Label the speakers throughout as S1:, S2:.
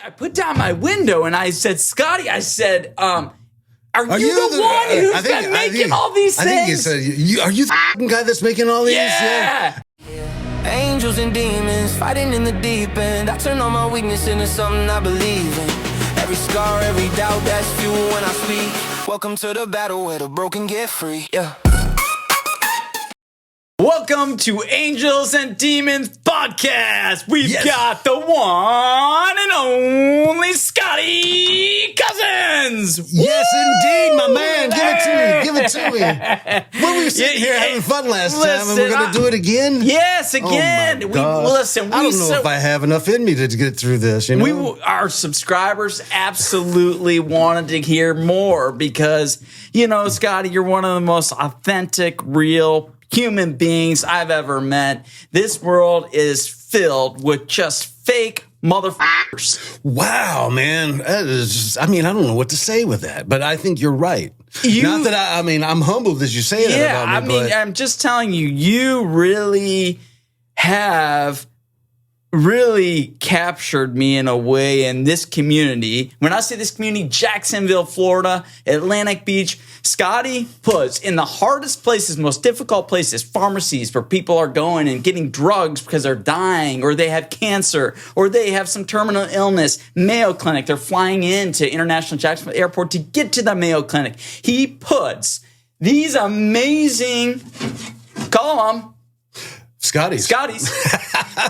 S1: I put down my window and I said, Scotty, I said, are you the one who's been making all these things?
S2: I think you said, are you the guy that's making all these?
S1: Yeah.
S3: Angels and demons fighting in the deep end. I turn all my weakness into something I believe in. Every scar, every doubt, that's fuel when I speak. Welcome to the battle where the broken get free. Yeah.
S1: Welcome to Angels and Demons Podcast. We've got the one and only Scotie Cousins.
S2: Yes, indeed, my man. Give it to me. When we were sitting here having fun last time, and we're going to do it again?
S1: Yes, again.
S2: Oh my God. I don't know if I have enough in me to get through this. You know?
S1: Our subscribers absolutely wanted to hear more because, you know, Scotty, you're one of the most authentic, real human beings I've ever met. This world is filled with just fake motherfuckers.
S2: Wow, man. That is just, I don't know what to say with that, but I think you're right. Not that I'm humbled as you say that about me.
S1: I'm just telling you, you really have really captured me in a way in this community. When I say this community, Jacksonville, Florida, Atlantic Beach, Scotty puts in the hardest places, most difficult places, pharmacies where people are going and getting drugs because they're dying or they have cancer or they have some terminal illness. Mayo Clinic, they're flying into International Jacksonville Airport to get to the Mayo Clinic. He puts these amazing, call them
S2: Scotties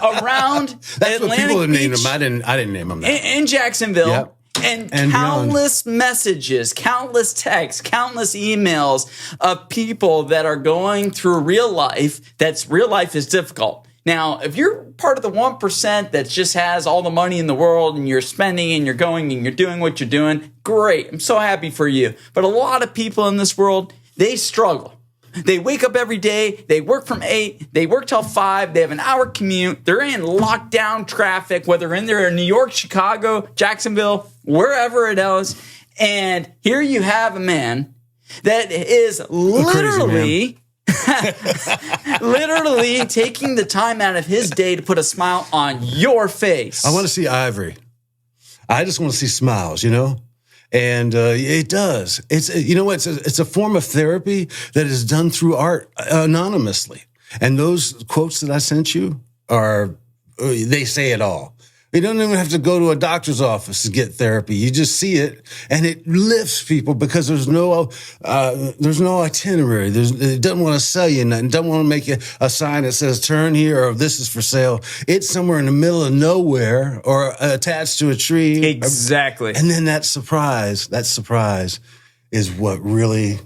S1: around
S2: That's
S1: Atlantic
S2: what people
S1: Beach,
S2: named them. I didn't name them that.
S1: in Jacksonville.
S2: Yep.
S1: And
S2: beyond.
S1: countless messages, countless texts, countless emails of people that are going through real life. Real life is difficult. Now, if you're part of the 1% that just has all the money in the world and you're spending and you're going and you're doing what you're doing, great. I'm so happy for you. But a lot of people in this world, they struggle. They wake up every day, they work from 8, they work till 5, they have an hour commute, they're in lockdown traffic, whether they're in New York, Chicago, Jacksonville, wherever it is. And here you have a man that is literally taking the time out of his day to put a smile on your face.
S2: I want to see Ivory. I just want to see smiles, you know? And it does. It's it's a form of therapy that is done through art anonymously. And those quotes that I sent you they say it all. You don't even have to go to a doctor's office to get therapy. You just see it, and it lifts people because there's no itinerary. It doesn't want to sell you nothing. It doesn't want to make you a sign that says "turn here" or "this is for sale." It's somewhere in the middle of nowhere or attached to a tree.
S1: Exactly.
S2: And then that surprise is what really.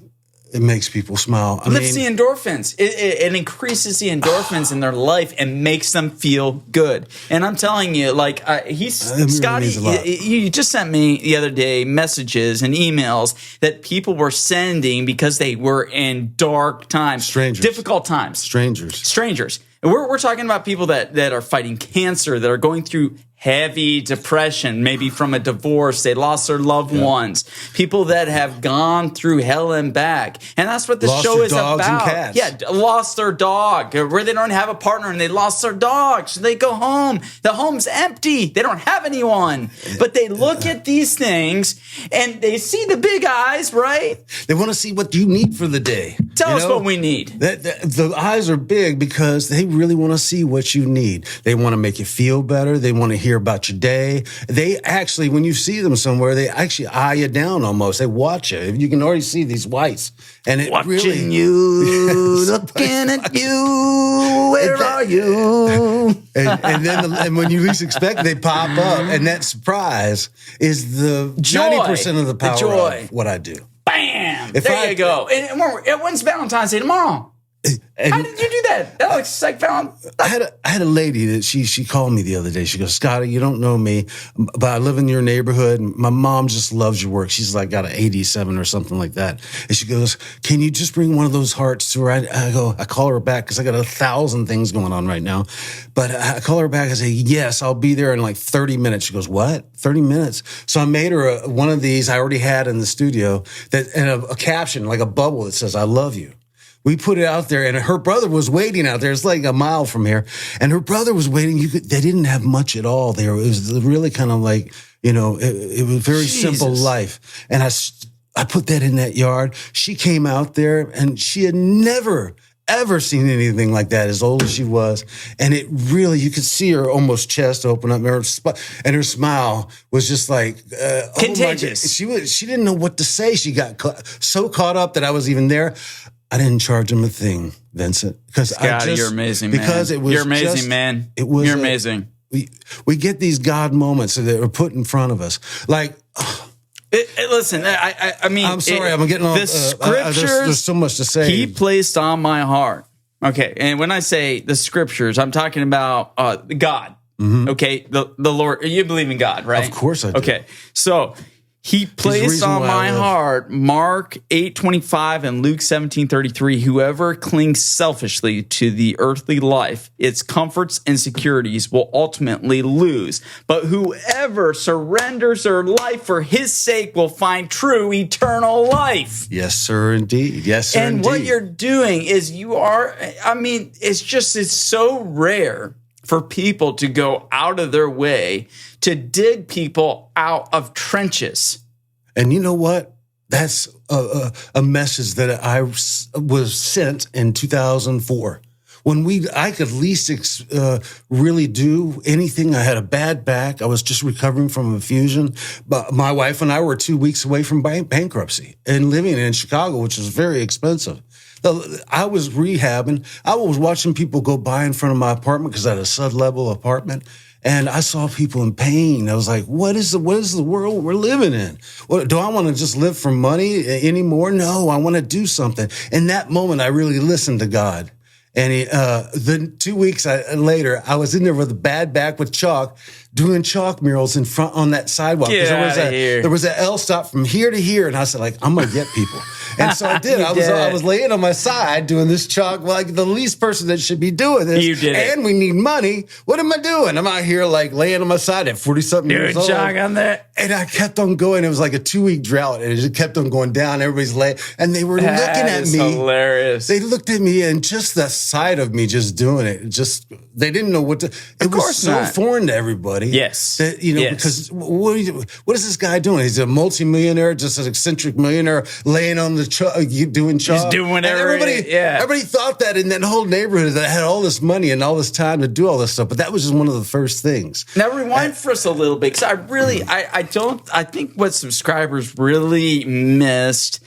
S2: It makes people smile.
S1: Lifts the endorphins. It increases the endorphins in their life and makes them feel good. And I'm telling you, Scotty, you just sent me the other day messages and emails that people were sending because they were in dark times.
S2: Strangers.
S1: Difficult times.
S2: Strangers.
S1: And we're talking about people that are fighting cancer, that are going through heavy depression, maybe from a divorce. They lost their loved ones. People that have gone through hell and back. And that's what the show is about.
S2: Lost their dogs and cats.
S1: Yeah, lost their dog, where they don't have a partner and they lost their dog. So they go home. The home's empty. They don't have anyone. But they look at these things and they see the big eyes, right?
S2: They want to see what you need for the day.
S1: Tell us what we need.
S2: The eyes are big because they really want to see what you need. They want to make you feel better. They want to hear about your day. They actually, when you see them somewhere, they actually eye you down almost. They watch you. You can already see these whites. And it
S1: Watching
S2: really,
S1: you, looking at you, where are you?
S2: And when you least expect, they pop up. And that surprise is the
S1: Joy.
S2: 90% of the power of what I do.
S1: Bam! There you go. And when's Valentine's Day? Tomorrow. How did you do that? That looks like Valentine's.
S2: I had a lady that she called me the other day. She goes, Scotty, you don't know me, but I live in your neighborhood. My mom just loves your work. She's like got an 87 or something like that. And she goes, can you just bring one of those hearts to her? I call her back because I got 1,000 things going on right now. But I call her back. I say, yes, I'll be there in like 30 minutes. She goes, what? 30 minutes? So I made her one of these I already had in the studio and a caption, like a bubble that says, I love you. We put it out there, and her brother was waiting out there. It's like a mile from here. And her brother was waiting. They didn't have much at all there. It was really kind of like, it was very simple life. And I put that in that yard. She came out there, and she had never, ever seen anything like that, as old as she was. And it really, you could see her almost chest open up, and her smile was just like
S1: contagious.
S2: She didn't know what to say. She got so caught up that I was even there. I didn't charge him a thing, Vincent, because
S1: you're amazing, man.
S2: Because it was
S1: you're amazing, man. You're amazing.
S2: We get these God moments that are put in front of us, like.
S1: Listen, I mean,
S2: I'm sorry, I'm getting on.
S1: The scriptures,
S2: there's so much to say.
S1: He placed on my heart. Okay, and when I say the scriptures, I'm talking about God. Mm-hmm. Okay, the Lord. You believe in God, right?
S2: Of course I do.
S1: Okay, so he placed on my heart Mark 8:25 and Luke 17:33. Whoever clings selfishly to the earthly life, its comforts and securities, will ultimately lose. But whoever surrenders their life for his sake will find true eternal life.
S2: Yes, sir, indeed. Yes, sir,
S1: and
S2: indeed.
S1: what you're doing is it's so rare for people to go out of their way to dig people out of trenches.
S2: And you know what? That's a message that I was sent in 2004. When I could least really do anything. I had a bad back. I was just recovering from a fusion. But my wife and I were 2 weeks away from bankruptcy and living in Chicago, which was very expensive. I was rehabbing. I was watching people go by in front of my apartment because I had a sub-level apartment. And I saw people in pain. I was like, what is the world we're living in? Do I want to just live for money anymore? No, I want to do something. In that moment, I really listened to God. And then 2 weeks later, I was in there with a bad back with chalk, doing chalk murals in front on that sidewalk. There was an L stop from here to here. And I said, I'm going to get people. And so I did. I was laying on my side doing this chalk, like the least person that should be doing this.
S1: You did it.
S2: And we need money. What am I doing? I'm out here like laying on my side at 40-something years old.
S1: Doing chalk on that.
S2: And I kept on going. It was like a 2-week drought. And it just kept on going down. Everybody's laying. And they were looking at me.
S1: Hilarious.
S2: They looked at me, and just the sight of me just doing it, they didn't know what to. It was so foreign to everybody.
S1: Yes.
S2: That, because what is this guy doing? He's a multimillionaire, just an eccentric millionaire laying on the doing chalk.
S1: He's doing whatever.
S2: Everybody thought that in that whole neighborhood that had all this money and all this time to do all this stuff. But that was just one of the first things.
S1: Now rewind for us a little bit, because I think what subscribers really missed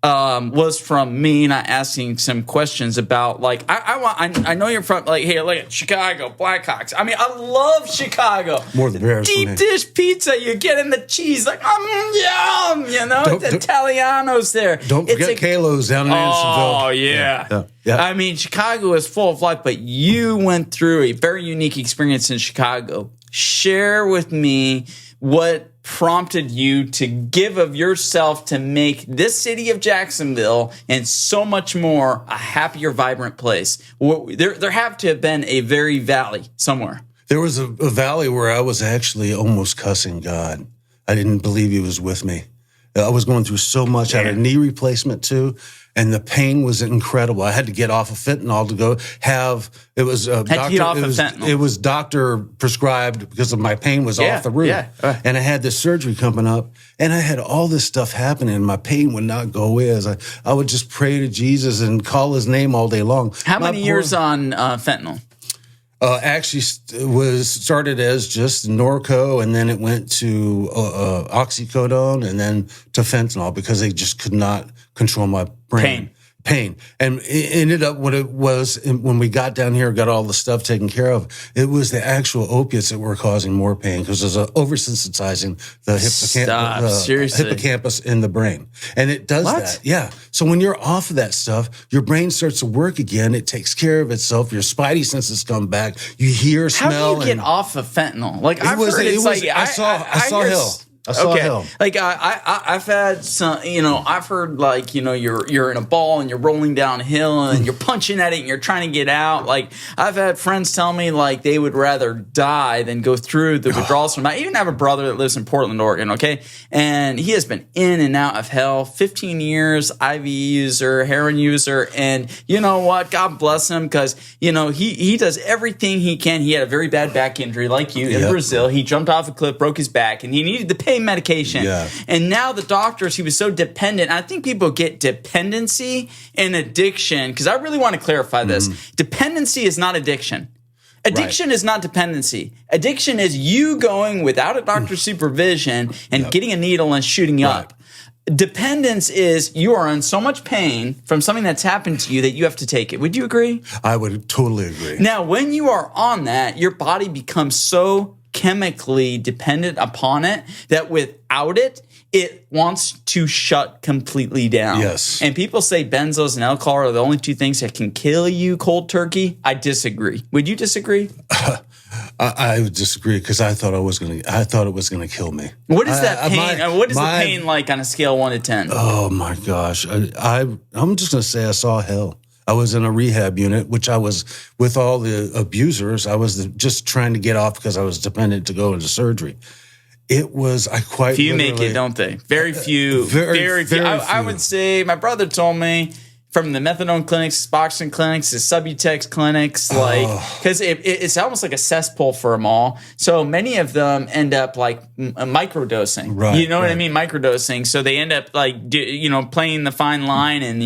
S1: was from me not asking some questions about, like, I know you're from, like, here, look at Chicago Blackhawks. I mean, I love Chicago.
S2: More than Bears.
S1: Deep dish pizza, you get in the cheese, like, yum, the Italiano's there.
S2: Don't forget Kalo's down in Andersonville.
S1: Oh, yeah. I mean, Chicago is full of life, but you went through a very unique experience in Chicago. Share with me what prompted you to give of yourself to make this city of Jacksonville and so much more a happier, vibrant place. There have to have been a very valley somewhere.
S2: There was a valley where I was actually almost cussing God. I didn't believe he was with me. I was going through so much. I had a knee replacement too, and the pain was incredible. I had to get off of fentanyl to go have. It was
S1: fentanyl.
S2: It was doctor prescribed because of my pain was off the roof, and I had this surgery coming up, and I had all this stuff happening, and my pain would not go away. As I would just pray to Jesus and call his name all day long.
S1: How many years on fentanyl?
S2: Actually, was started as just Norco, and then it went to oxycodone, and then to fentanyl because they just could not control my brain. Pain. And it ended up what it was when we got down here, got all the stuff taken care of. It was the actual opiates that were causing more pain because it was oversensitizing the hippocampus in the brain. And it does that. Yeah. So when you're off of that stuff, your brain starts to work again. It takes care of itself. Your spidey senses come back. You hear, smell.
S1: How do you get off of fentanyl? Like, I saw
S2: hell. I saw hell.
S1: Like I've had some, I've heard like, you're in a ball and you're rolling downhill and you're punching at it and you're trying to get out. Like I've had friends tell me like they would rather die than go through the withdrawals from. I even have a brother that lives in Portland, Oregon. Okay. And he has been in and out of hell, 15 years, IV user, heroin user. And you know what? God bless him. Cause he does everything he can. He had a very bad back injury like you in Brazil. He jumped off a cliff, broke his back, and he needed the pain medication. Yeah. And now the doctors, he was so dependent. I think people get dependency and addiction, because I really want to clarify this. Dependency is not addiction. Addiction is not dependency. Addiction is you going without a doctor's supervision and getting a needle and shooting up. Dependence is you are in so much pain from something that's happened to you that you have to take it. Would you agree?
S2: I would totally agree.
S1: Now, when you are on that, your body becomes so chemically dependent upon it that without it, it wants to shut completely down.
S2: Yes.
S1: And people say benzos and alcohol are the only two things that can kill you cold turkey. I disagree. Would you disagree?
S2: I would disagree because I thought it was gonna kill me.
S1: What is that pain? What is the pain like on a scale of 1 to 10?
S2: Oh my gosh! I'm just gonna say I saw hell. I was in a rehab unit, which I was with all the abusers. I was just trying to get off because I was dependent to go into surgery. It was
S1: few make it, don't they? Very few. Very few. I would say my brother told me. From the methadone clinics, Suboxone clinics, the Subutex clinics, because it's almost like a cesspool for them all. So many of them end up like microdosing. Right, you know what I mean? Microdosing. So they end up like, playing the fine line and,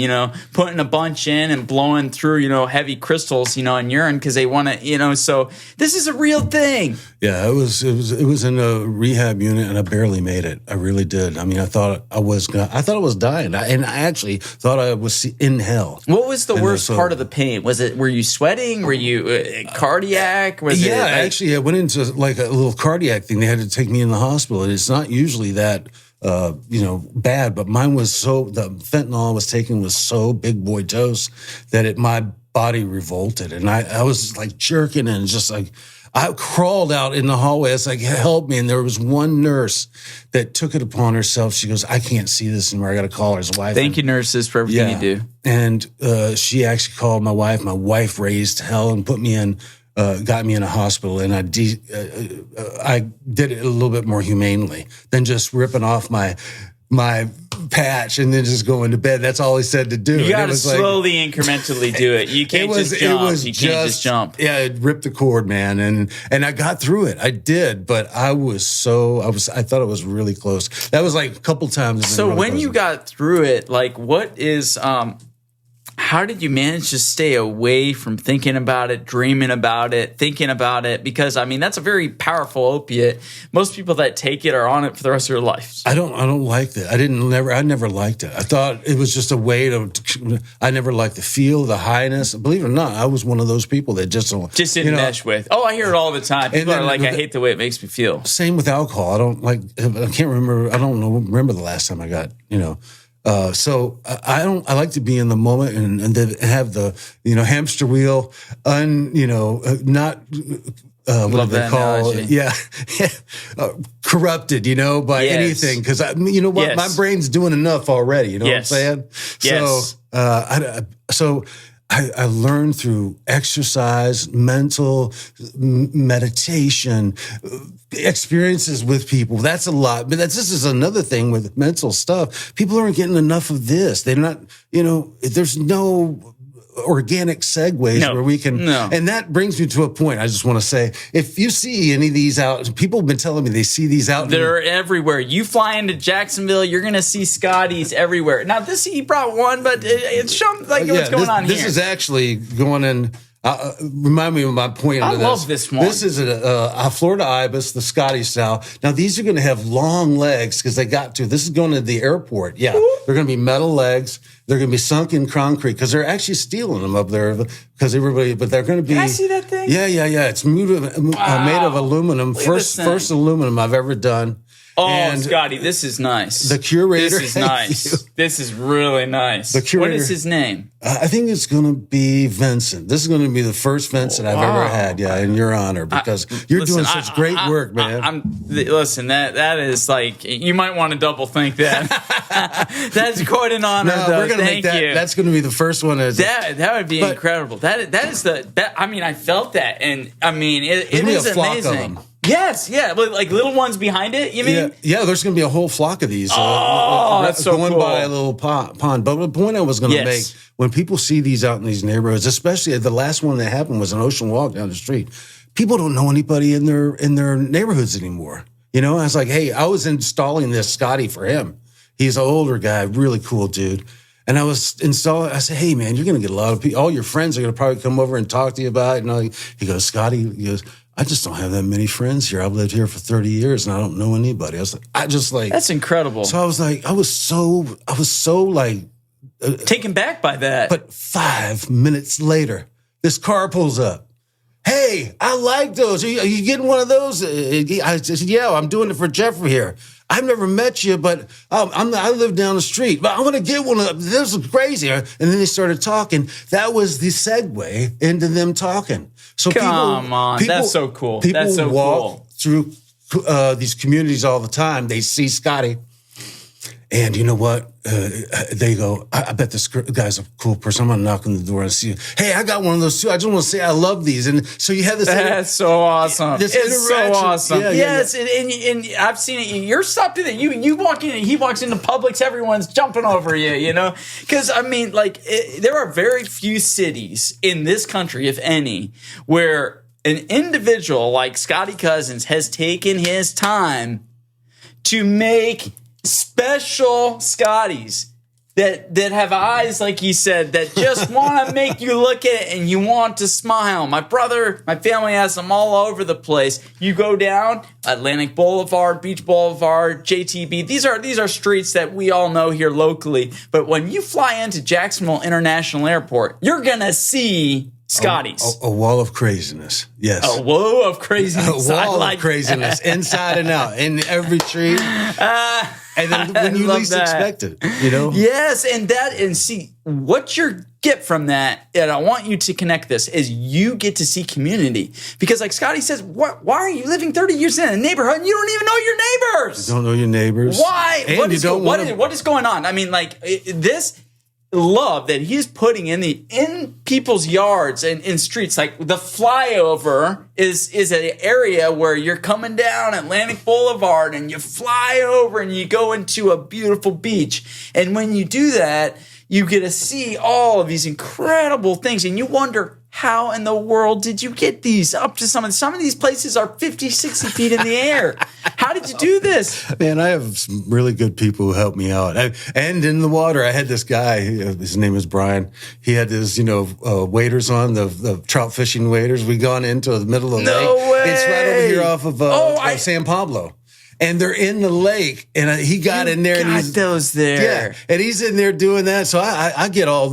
S1: putting a bunch in and blowing through, heavy crystals, in urine because they want to, so this is a real thing.
S2: Yeah, it was in a rehab unit and I barely made it. I really did. I mean, I thought I was dying. And I actually thought I was in hell.
S1: What was the worst part of the pain? Were you sweating? Were you cardiac?
S2: Actually, I went into like a little cardiac thing. They had to take me in the hospital, and it's not usually that bad, but mine was the fentanyl I was taking was so big boy dose that my body revolted, and I was like jerking and just like. I crawled out in the hallway. I was like, help me. And there was one nurse that took it upon herself. She goes, I can't see this anymore. I got to call her his wife.
S1: Thank you, nurses, for everything you do.
S2: And she actually called my wife. My wife raised hell and put me in, got me in a hospital. And I did it a little bit more humanely than just ripping off my patch and then just going to bed. That's all he said to do.
S1: You got to slowly, incremently do it. You can't just jump. You can't just jump.
S2: Yeah, it ripped the cord, man. And I got through it. I did, but I thought it was really close. That was like a couple times.
S1: So when you got through it, like what is, how did you manage to stay away from thinking about it, dreaming about it, thinking about it? Because I mean, that's a very powerful opiate. Most people that take it are on it for the rest of their lives.
S2: I don't like that. I never liked it. I thought it was just a way I never liked the feel, the highness. Believe it or not, I was one of those people that just
S1: didn't mesh with. Oh, I hear it all the time. People are like, I hate the way it makes me feel.
S2: Same with alcohol. I don't remember the last time I got, so I like to be in the moment and then have the, hamster wheel, not, what do they call it? Yeah. Corrupted, by anything. Cause my brain's doing enough already. You know what I'm saying?
S1: Yes.
S2: So I learned through exercise, mental meditation, experiences with people. That's a lot. But this is another thing with mental stuff. People aren't getting enough of this. They're not, there's no organic segues where we can. No. And that brings me to a point. I just want to say, if you see any of these out, people have been telling me they see these out.
S1: They're everywhere. You fly into Jacksonville, you're going to see Scotties everywhere. Now, he brought one, but it's showing like what's going on here.
S2: This is actually going in. Remind me of my point.
S1: I love this one.
S2: This is a Florida Ibis, the Scotie style. Now, these are going to have long legs because they got to. This is going to the airport. Yeah. They're going to be metal legs. They're going to be sunk in concrete because they're actually stealing them up there because but they're going to be.
S1: Can I see that thing?
S2: Yeah. It's made of aluminum. First aluminum I've ever done.
S1: Oh,
S2: and
S1: Scotty, this is nice.
S2: The curator.
S1: This is nice. This is really nice.
S2: The curator,
S1: what is his name?
S2: I think it's going to be Vincent. This is going to be the first Vincent I've ever had, in your honor, because you're doing such great work, man.
S1: Listen, that is like, you might want to double think that. That's quite an honor, though.
S2: We're going to make that.
S1: You.
S2: That's going to be the first one.
S1: That would be incredible. I felt that, and I mean, it is amazing. Yes, yeah, like little ones behind it, you mean?
S2: Yeah, there's going to be a whole flock of these.
S1: That's so
S2: going
S1: cool.
S2: by a little pond. But the point I was going to make, when people see these out in these neighborhoods, especially the last one that happened was an Ocean Walk down the street, people don't know anybody in their neighborhoods anymore. I was like, hey, I was installing this Scotie for him. He's an older guy, really cool dude. And I was installing. I said, hey, man, you're going to get a lot of people. All your friends are going to probably come over and talk to you about it. He goes, Scotie, I just don't have that many friends here. I've lived here for 30 years and I don't know anybody.
S1: That's incredible.
S2: So I was so
S1: taken back by that.
S2: But 5 minutes later, this car pulls up. Hey, I like those. Are you getting one of those? I said, yeah, I'm doing it for Jeffrey here. I've never met you, but I live down the street. But I want to get one of them. This is crazy. And then they started talking. That was the segue into them talking. So
S1: Come on, that's so cool.
S2: People walk through these communities all the time. They see Scotie. And you know what? They go, I bet this guy's a cool person. I'm going to knock on the door and see you. Hey, I got one of those too. I just want to say I love these. And so you have this.
S1: That's so awesome.
S2: It's
S1: so awesome. Yes.
S2: Yeah.
S1: And I've seen it. You're stopped in it. You walk in, he walks into Publix, everyone's jumping over you, Because, I mean, there are very few cities in this country, if any, where an individual like Scotie Cousins has taken his time to make special Scotties that have eyes, like you said, that just want to make you look at it and you want to smile. My family has them all over the place. You go down Atlantic Boulevard, Beach Boulevard, JTB. These are streets that we all know here locally. But when you fly into Jacksonville International Airport, you're gonna see Scotties.
S2: A wall of craziness. Yes.
S1: A wall of craziness.
S2: A wall of craziness, inside and out, in every tree. And then when you least expect it,
S1: Yes, and see, what you get from that, and I want you to connect this, is you get to see community. Because like Scotie says, why are you living 30 years in a neighborhood and you don't even know your neighbors?
S2: You don't know your neighbors.
S1: Why?
S2: And
S1: what is going on? I mean, this love that he's putting in people's yards and in streets, like the flyover is an area where you're coming down Atlantic Boulevard and you fly over and you go into a beautiful beach. And when you do that, you get to see all of these incredible things and you wonder, how in the world did you get these up to some of these places are 50, 60 feet in the air? How did you do this?
S2: Man, I have some really good people who help me out. And in the water, I had this guy, his name is Brian. He had his, waders on, the trout fishing waders. We gone into the middle of the lake.
S1: No way.
S2: It's right over here off of San Pablo. And they're in the lake, and he got in there.
S1: Got those there.
S2: Yeah, and he's in there doing that. So I get all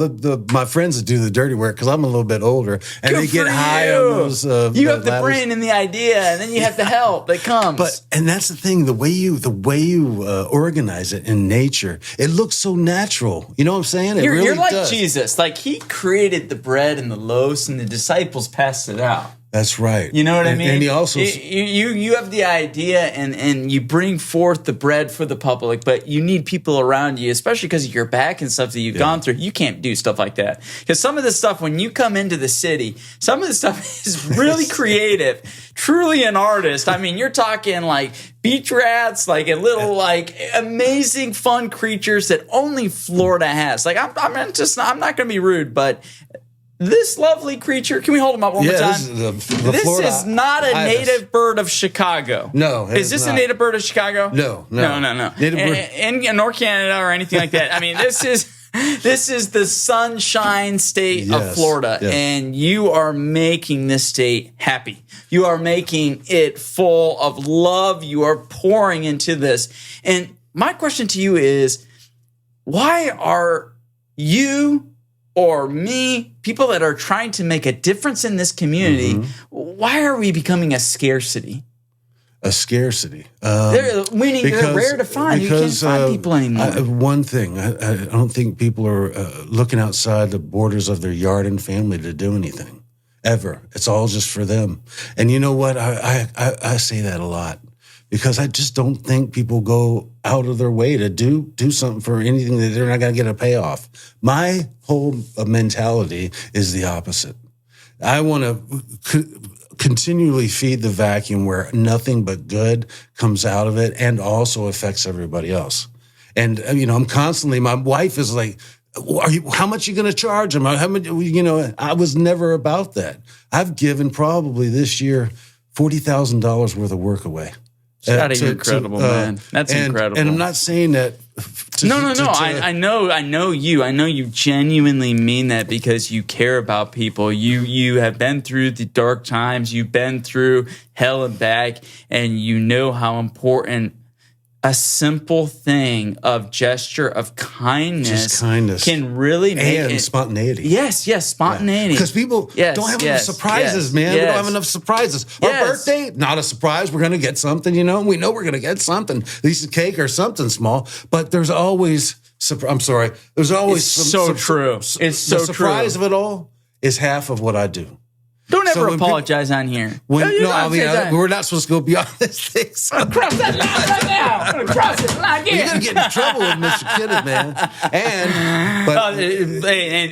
S2: my friends that do the dirty work because I'm a little bit older, and they get high on those.
S1: You have the brain and the idea, and then you have the help that comes.
S2: And that's the thing. The way you organize it in nature, it looks so natural. You know what I'm saying?
S1: You're like Jesus. Like he created the bread and the loaves, and the disciples passed it out.
S2: That's right.
S1: You know what I mean?
S2: And he also
S1: you have the idea and you bring forth the bread for the public, but you need people around you, especially because of your back and stuff that you've gone through. You can't do stuff like that. Because some of this stuff, when you come into the city, some of the stuff is really creative, truly an artist. I mean, you're talking like beach rats, like a little like amazing fun creatures that only Florida has. Like I'm not going to be rude, but this lovely creature, can we hold him up one more time? This is not a native bird of Chicago.
S2: No.
S1: Is this a native bird of Chicago?
S2: No.
S1: Native bird. Nor Canada or anything like that. I mean, this is the sunshine state of Florida, and you are making this state happy. You are making it full of love. You are pouring into this. And my question to you is, why are you or me, people that are trying to make a difference in this community, why are we becoming a scarcity?
S2: A scarcity.
S1: Meaning they're rare to find. You can't find people anymore.
S2: One thing, I don't think people are looking outside the borders of their yard and family to do anything, ever. It's all just for them. And you know what? I say that a lot because I just don't think people go out of their way to do something for anything that they're not going to get a payoff. My whole mentality is the opposite. I want to continually feed the vacuum where nothing but good comes out of it and also affects everybody else. And, I'm constantly, my wife is like, how much are you going to charge them? How much, I was never about that. I've given probably this year $40,000 worth of work away.
S1: That's incredible, man. That's incredible.
S2: And I'm not saying that.
S1: No. I know you. I know you genuinely mean that because you care about people. You have been through the dark times. You've been through hell and back, and you know how important a simple thing of gesture of kindness can really make
S2: and spontaneity.
S1: Yes, spontaneity.
S2: Because people don't have enough surprises, man. We don't have enough surprises. Our birthday, not a surprise. We're going to get something, We know we're going to get something. At least a cake or something small. But there's always, there's always
S1: true. It's so true.
S2: The surprise of it all is half of what I do.
S1: Don't ever apologize on here.
S2: We're not supposed to go beyond this thing. So.
S1: I'm gonna cross that line right now. I'm gonna cross this line again.
S2: You're gonna get in trouble with Mr. Kenneth, man.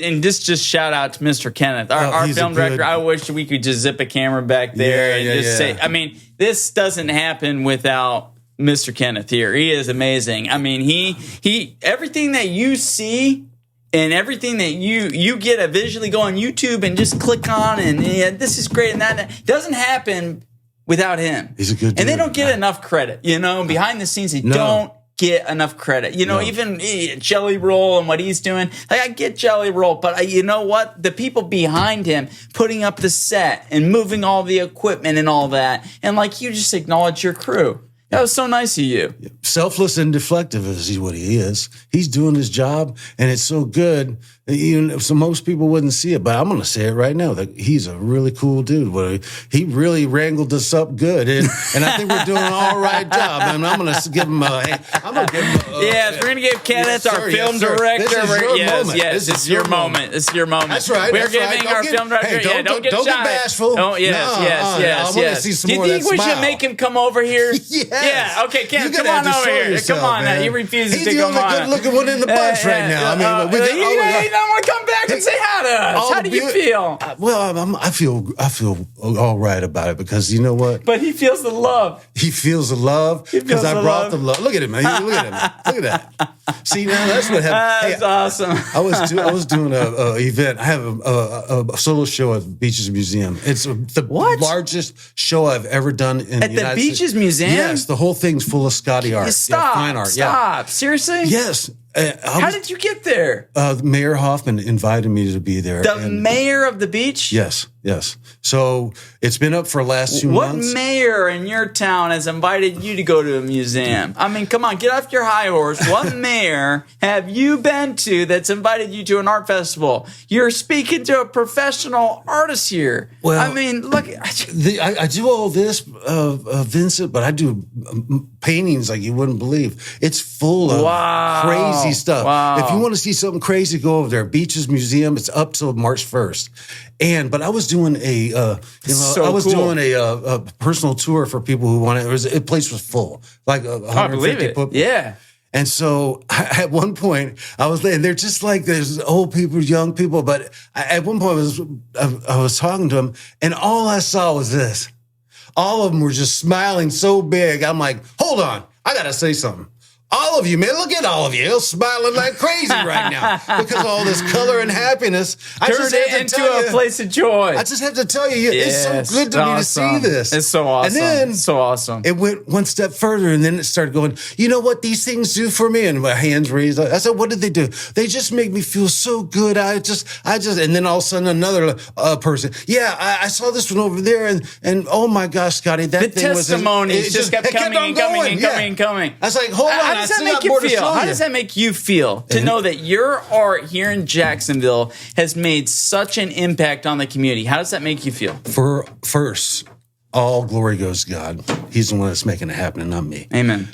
S1: And just shout out to Mr. Kenneth, our film director. I wish we could just zip a camera back there and say. I mean, this doesn't happen without Mr. Kenneth here. He is amazing. I mean, he everything that you see. And everything that you get to visually go on YouTube and just click on and this is great and that doesn't happen without him.
S2: He's a good dude.
S1: And they don't get enough credit. Behind the scenes, they don't get enough credit. Even Jelly Roll and what he's doing. Like I get Jelly Roll, but you know what? The people behind him putting up the set and moving all the equipment and all that. And like you just acknowledge your crew. That was so nice of you.
S2: Selfless and deflective is what he is. He's doing his job, and it's so good. So most people wouldn't see it, but I'm going to say it right now that he's a really cool dude. He really wrangled us up good, and I think we're doing an all right job. And I'm going to give him
S1: yes, we're going to give Kenneth, our film director.
S2: This is your moment.
S1: Yes, this is your moment. This is your moment.
S2: That's right.
S1: We're giving our film director.
S2: Don't get bashful.
S1: Oh, yes.
S2: I want to see some more of that
S1: Do you think we should make him come over here?
S2: Yes.
S1: Yeah. Okay, Kenneth, come on over here. Come on now. He refuses to come on.
S2: He's the only good-looking one in the bunch right now.
S1: I mean, I want to come back and say hi to us. How do you feel?
S2: I feel all right about it because you know what?
S1: But he feels the love.
S2: He feels the love because I brought the love. Look at him, man. Look at him. Look at that. See, now that's what happened.
S1: That's awesome.
S2: I was doing a event. I have a solo show at Beaches Museum. It's the largest show I've ever done in the United States.
S1: At the Beaches Museum?
S2: Yes, the whole thing's full of Scotie art.
S1: Fine art. Stop. Seriously?
S2: Yes.
S1: How did you get there?
S2: Mayor Hoffman invited me to be there.
S1: The mayor of the beach?
S2: Yes. So it's been up for the last 2 months.
S1: What mayor in your town has invited you to go to a museum? I mean, come on, get off your high horse. What mayor have you been to that's invited you to an art festival? You're speaking to a professional artist here. Well, I mean, look.
S2: I do all this, Vincent, but I do paintings like you wouldn't believe. It's full of crazy stuff. Wow. If you want to see something crazy, go over there. Beaches Museum. It's up till March 1st. But I was doing a personal tour for people who wanted. The place was full, like 150 people.
S1: Yeah.
S2: And so at one point I was there, and they're just like there's old people, young people. But at one point I was talking to them, and all I saw was this. All of them were just smiling so big. I'm like, hold on, I got to say something. All of you, man, look at all of you. You're smiling like crazy right now because of all this color and happiness.
S1: Turn it into a place of joy.
S2: I just have to tell you, it's so good to me to see this.
S1: It's so awesome. And then so awesome.
S2: It went one step further, and then it started going, you know what these things do for me? And my hands raised. I said, what did they do? They just make me feel so good. I just, and then all of a sudden another person. Yeah, I saw this one over there, and oh my gosh, Scotty, that thing was.
S1: The testimonies just kept coming and coming and coming and coming.
S2: I was like, hold on.
S1: does that make you feel? How does that make you feel to know that your art here in Jacksonville has made such an impact on the community? How does that make you feel?
S2: First, all glory goes to God. He's the one that's making it happen, and not me.
S1: Amen.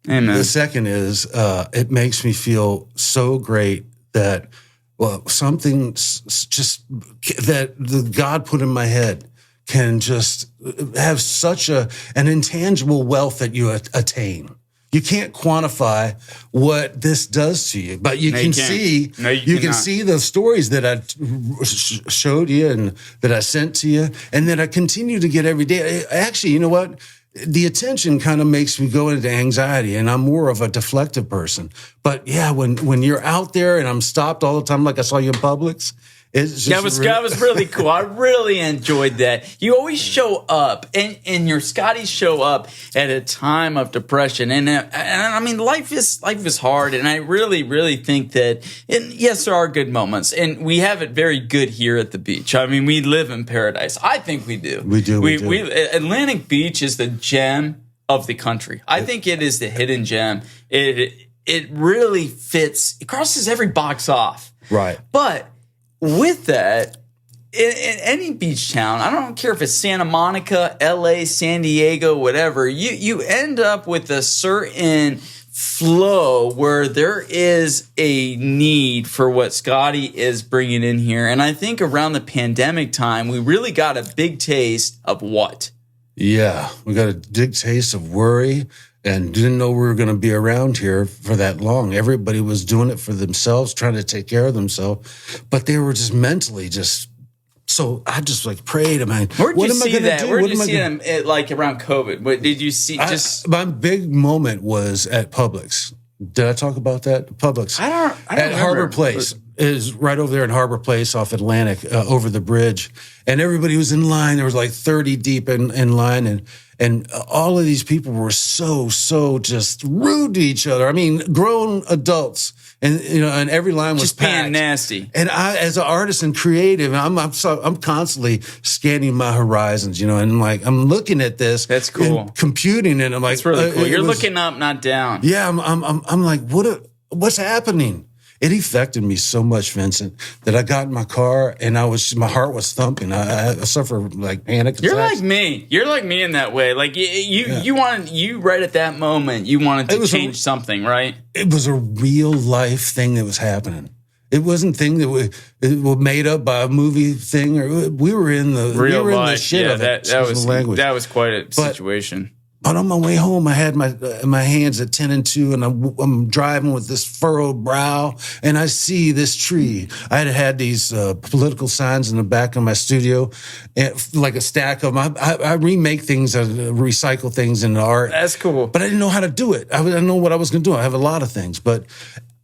S1: Amen.
S2: The second is it makes me feel so great that something just that the God put in my head can just have such an intangible wealth that you attain. You can't quantify what this does to you, but you can see. No, you can see the stories that I showed you and that I sent to you, and that I continue to get every day. Actually, you know what? The attention kind of makes me go into anxiety, and I'm more of a deflective person. But yeah, when you're out there and I'm stopped all the time, like I saw you in Publix. That
S1: was really cool. I really enjoyed that. You always show up, and your Scotties show up at a time of depression. And I mean, life is hard, and I really, really think that, and yes, there are good moments, and we have it very good here at the beach. I mean, we live in paradise. I think we do.
S2: We do.
S1: Atlantic Beach is the gem of the country. I think it is the hidden gem. It really fits. It crosses every box off.
S2: Right.
S1: But with that, in any beach town, I don't care if it's Santa Monica, LA, San Diego, whatever, you end up with a certain flow where there is a need for what Scottie is bringing in here. And I think around the pandemic time, we really got a big taste of what?
S2: Yeah, we got a big taste of worry. And didn't know we were going to be around here for that long. Everybody was doing it for themselves, trying to take care of themselves, but they were just mentally just. So I just prayed.
S1: Where did you see that? Where did you see them like around COVID? What did you see?
S2: My big moment was at Publix. Did I talk about that? Publix.
S1: I don't
S2: at
S1: remember.
S2: Harbor Place. Is right over there in Harbor Place off Atlantic, over the bridge. And everybody was in line. There was like 30 deep in line. And all of these people were so just rude to each other. I mean, grown adults. And, and every line was
S1: just
S2: packed.
S1: Being nasty.
S2: And I, as an artist and creative, I'm constantly scanning my horizons, and I'm looking at this.
S1: That's cool.
S2: And computing, and I'm like,
S1: it's really cool. You're looking up, not down.
S2: Yeah. I'm like, what's happening? It affected me so much, Vincent, that I got in my car and my heart was thumping. I suffer like panic attacks.
S1: You're like me. You're like me in that way. Like you right at that moment, you wanted to change something, right?
S2: It was a real life thing that was happening. It wasn't a thing that was made up by a movie thing. Or we were in the
S1: real life.
S2: The shit of it.
S1: That was quite a situation.
S2: But on my way home, I had my hands at 10 and 2, and I'm driving with this furrowed brow, and I see this tree. I had these political signs in the back of my studio, and like a stack of them. I remake things, recycle things into art.
S1: That's cool.
S2: But I didn't know how to do it. I didn't know what I was going to do. I have a lot of things. But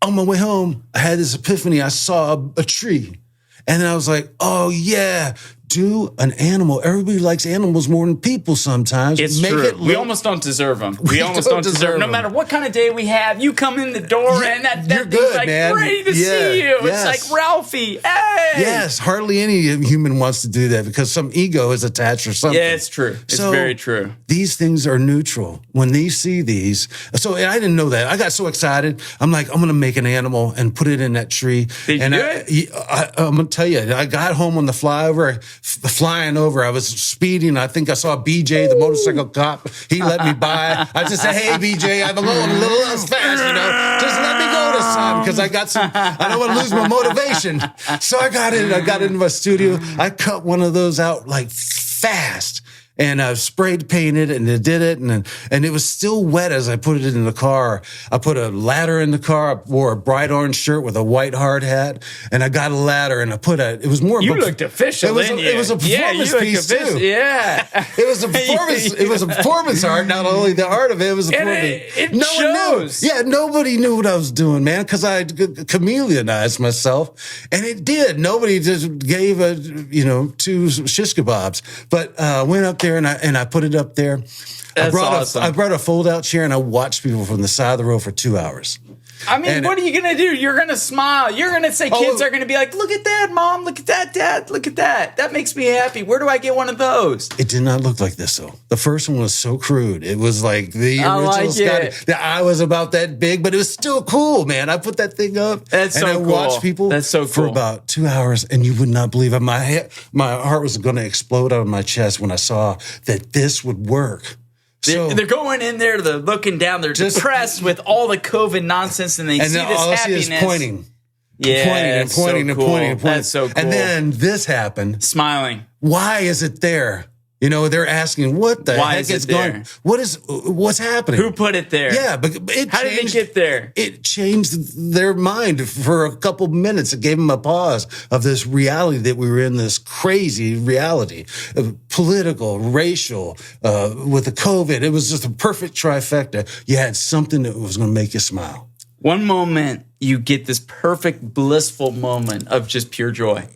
S2: on my way home, I had this epiphany. I saw a tree, and then I was like, oh, yeah. Do an animal. Everybody likes animals more than people sometimes.
S1: It's true. We almost don't deserve them. We almost don't deserve them. No matter what kind of day we have, you come in the door and that thing's
S2: good,
S1: like
S2: man.
S1: ready to see you.
S2: Yes.
S1: It's like Ralphie. Hey!
S2: Yes, hardly any human wants to do that because some ego is attached or something.
S1: Yeah, it's true. It's very true.
S2: These things are neutral. When they see these, and I didn't know that. I got so excited. I'm like, I'm going to make an animal and put it in that tree.
S1: Did you do it?
S2: I'm going to tell you, I got home on the flying over. I was speeding. I think I saw BJ, the motorcycle cop. He let me by. I just said, hey, BJ, I'm going a little less fast, Just let me go this time because I don't want to lose my motivation. So I got into my studio. I cut one of those out like fast. And I sprayed painted and it did it. And it was still wet as I put it in the car. I put a ladder in the car. I wore a bright orange shirt with a white hard hat. And I got a ladder and it was more.
S1: You looked official.
S2: It was a performance piece too.
S1: Yeah.
S2: It was a performance. It was a performance art. Not only the art of it was a performance.
S1: It shows.
S2: Yeah. Nobody knew what I was doing, man. Cause I chameleonized myself and it did. Nobody just gave two shish kebabs, but, went up there and I put it up there.
S1: That's awesome.
S2: I brought a fold out chair and I watched people from the side of the road for 2 hours.
S1: I mean,
S2: And
S1: what are you going to do? You're going to smile. You're going to say, kids are going to be like, look at that, Mom. Look at that, Dad. Look at that. That makes me happy. Where do I get one of those?
S2: It did not look like this, though. The first one was so crude. It was like the original Scotty. The eye was about that big, but it was still cool, man. I put that thing up.
S1: That's so
S2: and I
S1: cool.
S2: watched people for about 2 hours, and you would not believe it. My heart was going to explode out of my chest when I saw that this would work. So,
S1: they're going in there, they're looking down, they're depressed with all the COVID nonsense, and they see this
S2: all
S1: happiness.
S2: I see is pointing.
S1: Yeah,
S2: pointing.
S1: That's so cool.
S2: And then this happened.
S1: Smiling.
S2: Why is it there? You know, they're asking, what the
S1: Why
S2: heck
S1: is it there?
S2: going? What's happening?
S1: Who put it there?
S2: Yeah, but
S1: how did it get there?
S2: It changed their mind for a couple minutes. It gave them a pause of this reality that we were in, this crazy reality of political, racial, with the COVID. It was just a perfect trifecta. You had something that was going to make you smile.
S1: One moment, you get this perfect, blissful moment of just pure joy.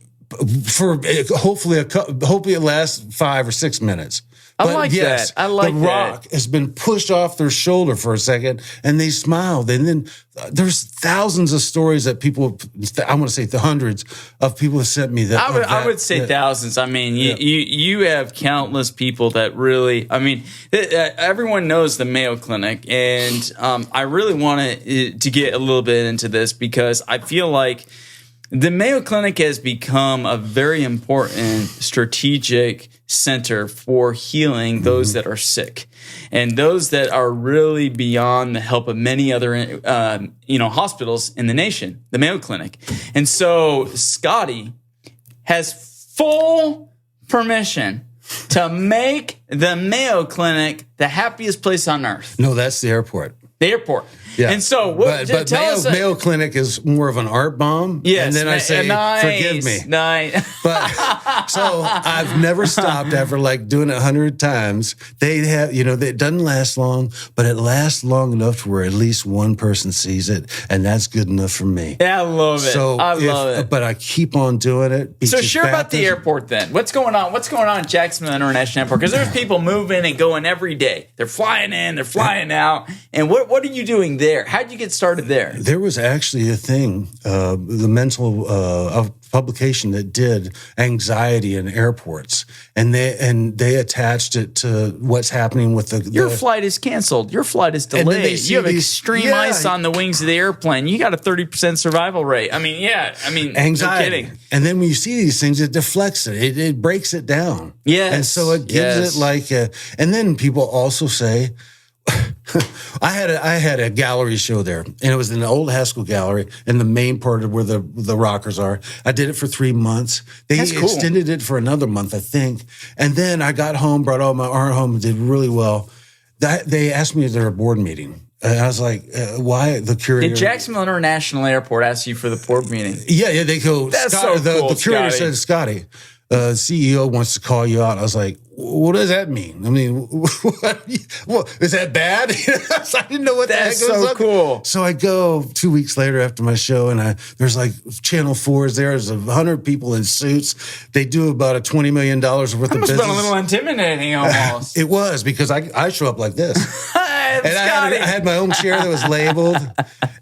S2: For hopefully it lasts 5 or 6 minutes.
S1: I like that. I like
S2: the rock has been pushed off their shoulder for a second, and they smiled. And then there's thousands of stories that people, I want to say the hundreds of people have sent me that.
S1: I would say thousands. I mean, you have countless people that really. I mean, everyone knows the Mayo Clinic, and I really want to get a little bit into this because I feel like the Mayo Clinic has become a very important strategic center for healing those that are sick and those that are really beyond the help of many other hospitals in the nation, the Mayo Clinic. And so Scottie has full permission to make the Mayo Clinic the happiest place on earth.
S2: No, that's the airport.
S1: The airport.
S2: Yeah.
S1: And so,
S2: but Mayo Clinic is more of an art bomb.
S1: Yes.
S2: And then I say, forgive me.
S1: Nice.
S2: But so I've never stopped after like doing it 100 times. They have, it doesn't last long, but it lasts long enough to where at least one person sees it. And that's good enough for me.
S1: Yeah, I love it. I love it.
S2: But I keep on doing it.
S1: So share about the airport then. What's going on? What's going on at Jacksonville International Airport? Because there's people moving and going every day. They're flying in, they're flying out. And what are you doing there? How'd you get started there?
S2: There was actually a thing, the mental publication that did anxiety in airports, and they attached it to what's happening with
S1: your flight is canceled. Your flight is delayed. You have extreme ice on the wings of the airplane. You got a 30% survival rate. I mean,
S2: anxiety.
S1: No kidding.
S2: And then when you see these things, it deflects it. It breaks it down.
S1: Yes.
S2: And so it gives it like and then people also say, I had a gallery show there, and it was in the old Haskell Gallery in the main part of where the rockers are. I did it for 3 months. They extended it for another month, I think. And then I got home, brought all my art home, and did really well. They asked me at their board meeting. And I was like, why the curator?
S1: Did Jacksonville International Airport ask you for the board meeting?
S2: Yeah, they go,
S1: that's so cool,
S2: the curator said, Scottie, CEO wants to call you out. I was like, what does that mean? I mean, what, is that bad? I didn't know what
S1: that's
S2: that was.
S1: So cool.
S2: So I go 2 weeks later after my show, and there's like Channel 4 is there. There's 100 people in suits. They do about a $20 million worth of business.
S1: That must have been a little intimidating almost.
S2: It was, because I show up like this. And I had my own chair that was labeled.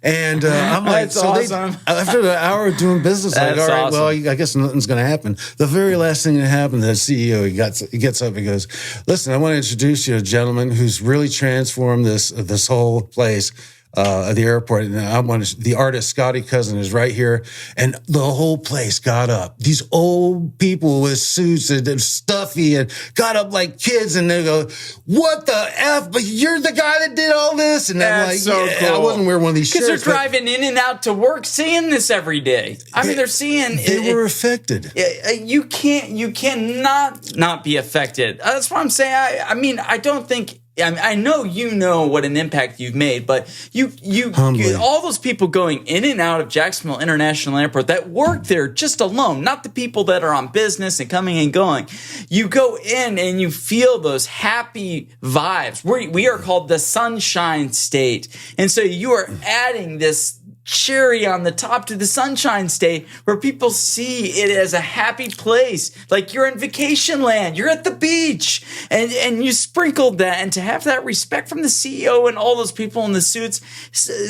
S2: And I'm like,
S1: that's awesome.
S2: After an hour of doing business, like, all right,
S1: awesome.
S2: well, I guess nothing's going to happen. The very last thing that happened, the CEO, he gets up and goes, listen, I want to introduce you to a gentleman who's really transformed this whole place. At the airport, and the artist Scotie Cousin is right here, and the whole place got up. These old people with suits and stuffy, and got up like kids, and they go, "What the f? But you're the guy that did all this." And I'm like,
S1: so cool.
S2: I wasn't wearing one of these shirts
S1: because they're driving in and out to work, seeing this every day. I mean, they're seeing
S2: they were affected.
S1: You cannot not be affected. That's what I'm saying. I mean, I don't think. I know you know what an impact you've made, but you all those people going in and out of Jacksonville International Airport that work there just alone, not the people that are on business and coming and going. You go in and you feel those happy vibes. We are called the Sunshine State. And so you are adding this cherry on the top to the Sunshine State, where people see it as a happy place, like you're in vacation land, you're at the beach, and you sprinkled that. And to have that respect from the CEO and all those people in the suits,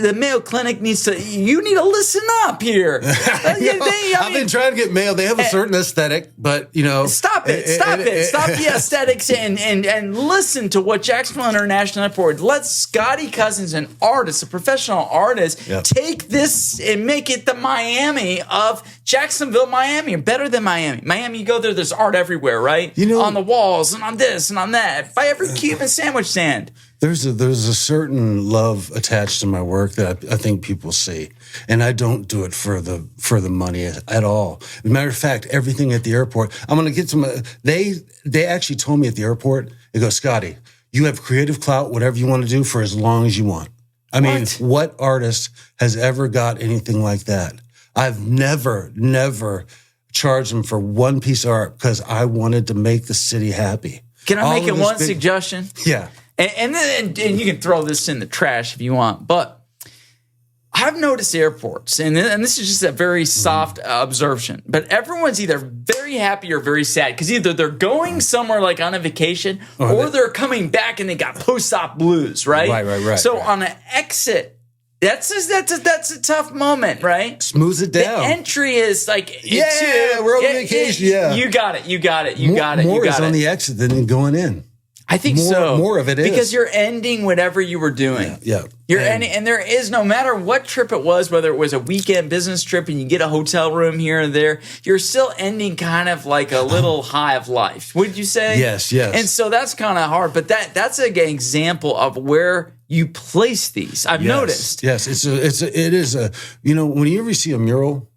S1: the Mayo Clinic you need to listen up here.
S2: I've been trying to get Mayo. They have a certain aesthetic, but
S1: stop the aesthetics and listen to what Jacksonville International Airport. Let Scotie Cousins, an artist, a professional artist, take this and make it the Miami of Jacksonville, Miami, better than Miami. Miami, you go there, there's art everywhere, right? On the walls and on this and on that, by every Cuban sandwich stand.
S2: There's a certain love attached to my work that I think people see, and I don't do it for the money at all. As a matter of fact, everything at the airport, I'm going to get to they actually told me at the airport, they go, Scotty, you have creative clout, whatever you want to do for as long as you want. I mean, what artist has ever got anything like that? I've never charged them for one piece of art because I wanted to make the city happy.
S1: Can I make it one suggestion?
S2: Yeah.
S1: And you can throw this in the trash if you want, but I've noticed airports, and this is just a very soft observation, but everyone's either very happy or very sad because either they're going somewhere like on a vacation or they're coming back and they got post-op blues, right?
S2: Right.
S1: So on an exit, that's a tough moment, right?
S2: Smooth it down.
S1: The entry is like,
S2: we're on vacation.
S1: You got it.
S2: More is on the exit than going in.
S1: I think so.
S2: More of it is.
S1: Because you're ending whatever you were doing.
S2: Yeah.
S1: You're ending, and there is, no matter what trip it was, whether it was a weekend business trip and you get a hotel room here and there, you're still ending kind of like a little high of life. Would you say?
S2: Yes.
S1: And so that's kind of hard, but that's an example of where you place these. I've noticed.
S2: Yes, it is a when you ever see a mural,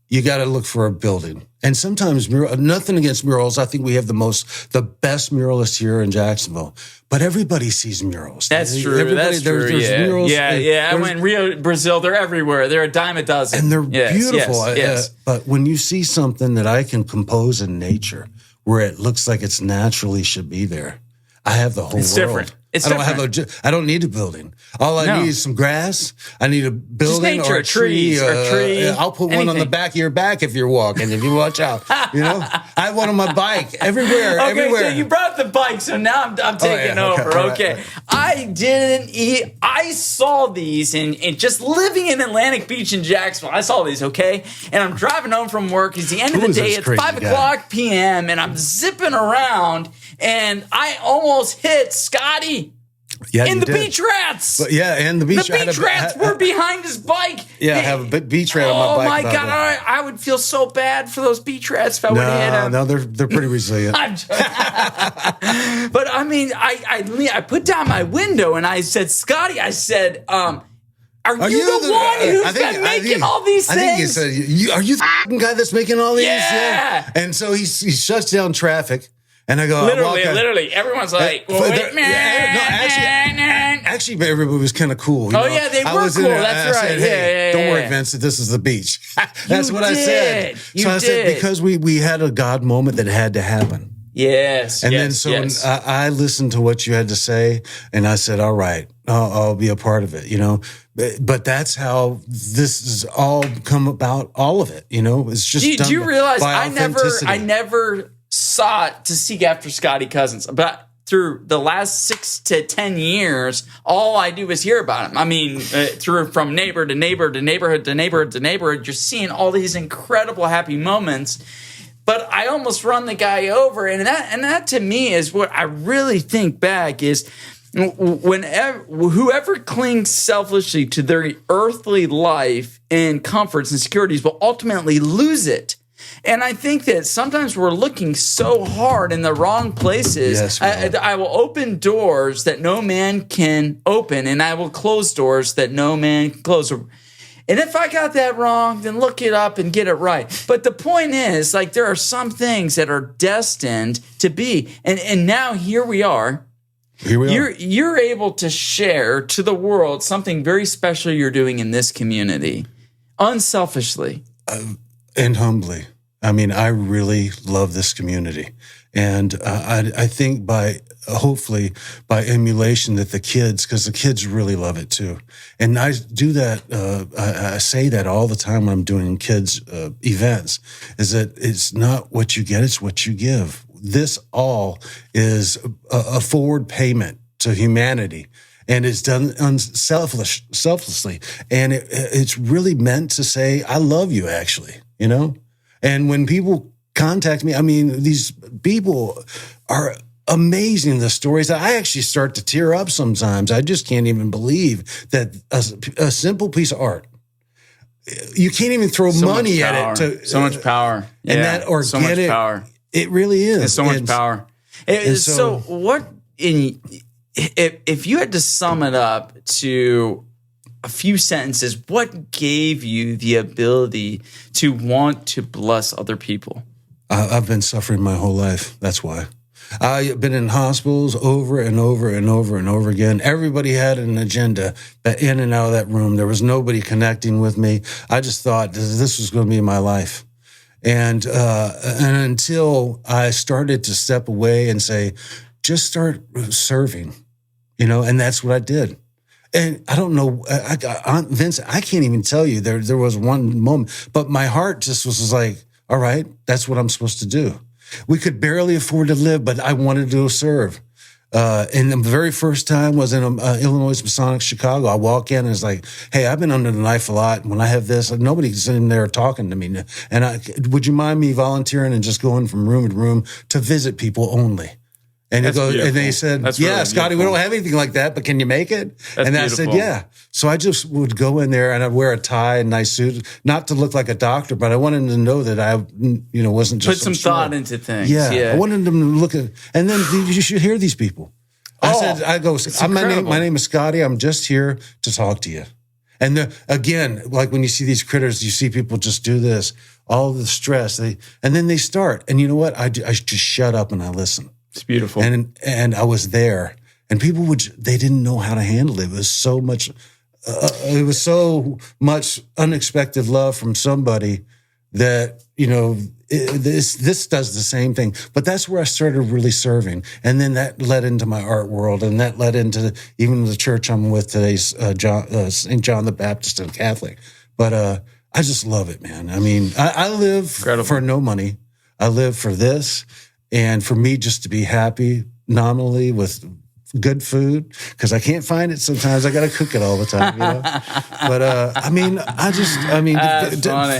S2: you got to look for a building. And sometimes nothing against murals. I think we have the best muralists here in Jacksonville. But everybody sees murals.
S1: That's true. There's murals. Yeah. I went Rio, Brazil. They're everywhere. They're a dime a dozen.
S2: And they're beautiful.
S1: Yes.
S2: But when you see something that I can compose in nature where it looks like it's naturally should be there, I have the whole world.
S1: Different.
S2: I don't need a building. All I need is some grass. I need a building
S1: nature,
S2: or a tree. I'll put one on the back of your back if you're walking, if you watch out. I have one on my bike everywhere.
S1: Okay,
S2: everywhere.
S1: so you brought up the bike, so now I'm taking over. Okay. Right. I didn't eat. I saw these and just living in Atlantic Beach in Jacksonville. I saw these, okay? And I'm driving home from work. It's the end of the day. It's 5 o'clock p.m. and I'm zipping around and I almost hit Scotty.
S2: Yeah,
S1: and the beach rats.
S2: But and the beach
S1: rats were behind his bike.
S2: Yeah, I have a beach rat on my bike.
S1: Oh my God, I would feel so bad for those beach rats if I would have hit them.
S2: No, they're pretty resilient.
S1: But I mean, I put down my window and I said, Scotty, I said, are you the one who's been making all these things?
S2: I think he said, are you the guy that's making all these?
S1: Yeah.
S2: And so he shuts down traffic. And I go,
S1: literally, everyone's like,
S2: actually, everybody was kind of cool.
S1: They were cool. That's right.
S2: Said, hey, don't worry, Vince. This is the beach. That's what I said. I said because we had a God moment that had to happen.
S1: Yes.
S2: And then I listened to what you had to say, and I said, all right, I'll be a part of it. But that's how this has all come about. All of it, it's just. Do you realize I
S1: never sought to seek after Scotie Cousins, but through the last 6 to 10 years, all I do is hear about him. I mean, from neighbor to neighbor to neighborhood to neighborhood to neighborhood, you're seeing all these incredible happy moments. But I almost run the guy over, and that to me is what I really think back is whoever clings selfishly to their earthly life and comforts and securities will ultimately lose it. And I think that sometimes we're looking so hard in the wrong places.
S2: Yes,
S1: I will open doors that no man can open, and I will close doors that no man can close. And if I got that wrong, then look it up and get it right. But the point is, there are some things that are destined to be. And now here we are. You're able to share to the world something very special you're doing in this community, unselfishly.
S2: And humbly. I mean, I really love this community. And I think hopefully by emulation that the kids, because the kids really love it too. And I do that, I say that all the time when I'm doing kids events, is that it's not what you get, it's what you give. This all is a forward payment to humanity. And it's done selflessly. And it's really meant to say, I love you, actually, you know? And when people contact me, I mean, these people are amazing, the stories. I actually start to tear up sometimes. I just can't even believe that a simple piece of art, you can't even throw money at it.
S1: So much power.
S2: And that organic,
S1: so much power.
S2: It really is.
S1: It's so much power. So what, if you had to sum it up to a few sentences, what gave you the ability to want to bless other people?
S2: I've been suffering my whole life. That's why. I've been in hospitals over and over and over and over again. Everybody had an agenda, but in and out of that room, there was nobody connecting with me. I just thought this was going to be my life. And until I started to step away and say, just start serving, you know, and that's what I did. And I don't know, Aunt Vince, I can't even tell you, there was one moment, but my heart just was like, all right, that's what I'm supposed to do. We could barely afford to live, but I wanted to serve. And the very first time was in Illinois Masonic, Chicago. I walk in and it's like, hey, I've been under the knife a lot. When I have this, nobody's sitting there talking to me. And would you mind me volunteering and just going from room to room to visit people only? And they said,
S1: That's
S2: yeah,
S1: really
S2: Scotty, we don't have anything like that, but can you make it? And I said, yeah. So I just would go in there and I'd wear a tie and nice suit, not to look like a doctor, but I wanted them to know that I, wasn't just
S1: put some thought into things.
S2: Yeah. I wanted them to look at, and then you should hear these people. My name is Scotty. I'm just here to talk to you. And again, like when you see these critters, you see people just do this, all the stress, and then they start. And you know what? I just shut up and I listen.
S1: It's beautiful.
S2: And I was there, and people they didn't know how to handle it. It was so much, unexpected love from somebody that, this does the same thing. But that's where I started really serving. And then that led into my art world, and that led into even the church I'm with today, St. John the Baptist and Catholic. But I just love it, man. I mean, I live for no money. I live for this. And for me, just to be happy nominally with good food, because I can't find it sometimes. I got to cook it all the time, But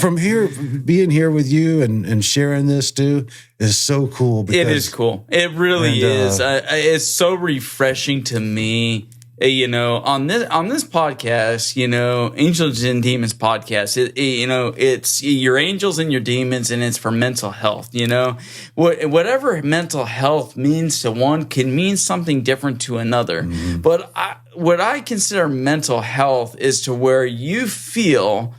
S2: from here, being here with you and sharing this too is so cool.
S1: It is cool. It really is. It's so refreshing to me. On this podcast, Angels and Demons podcast, it's your angels and your demons, and it's for mental health. Whatever mental health means to one can mean something different to another. Mm-hmm. But what I consider mental health is to where you feel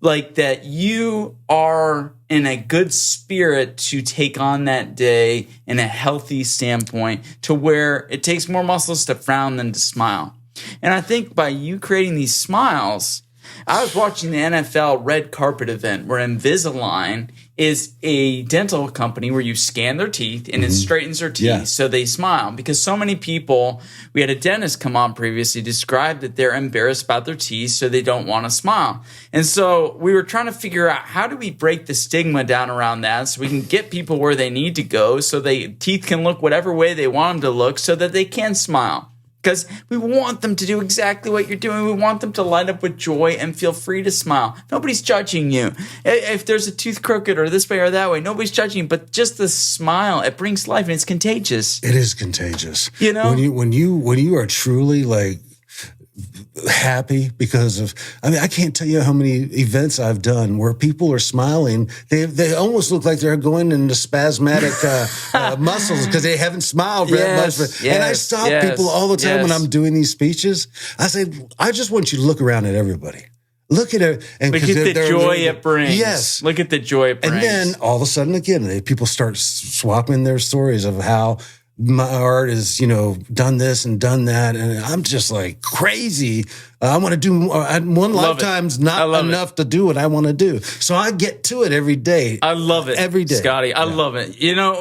S1: like that you are in a good spirit to take on that day in a healthy standpoint, to where it takes more muscles to frown than to smile. And I think by you creating these smiles, I was watching the NFL red carpet event where Invisalign is a dental company where you scan their teeth and it straightens their teeth so they smile. Because so many people, we had a dentist come on previously, described that they're embarrassed about their teeth, so they don't want to smile. And so we were trying to figure out, how do we break the stigma down around that so we can get people where they need to go, so teeth can look whatever way they want them to look, so that they can smile. Because we want them to do exactly what you're doing. We want them to light up with joy and feel free to smile. Nobody's judging you. If there's a tooth crooked or this way or that way, nobody's judging you. But just the smile, it brings life, and it's contagious.
S2: It is contagious. When you are truly like happy because of, I can't tell you how many events I've done where people are smiling. They almost look like they're going into spasmatic muscles because they haven't smiled very much. And I stop people all the time when I'm doing these speeches. I say, I just want you to look around at everybody. Look at it. And
S1: look at the joy it brings.
S2: Yes.
S1: Look at the joy it brings.
S2: And then all of a sudden, again, people start swapping their stories of how my art is, done this and done that. And I'm just like crazy. I want to do more. One lifetime's not enough to do what I want to do. So I get to it every day.
S1: I love it.
S2: Every day.
S1: Scotty, I love it.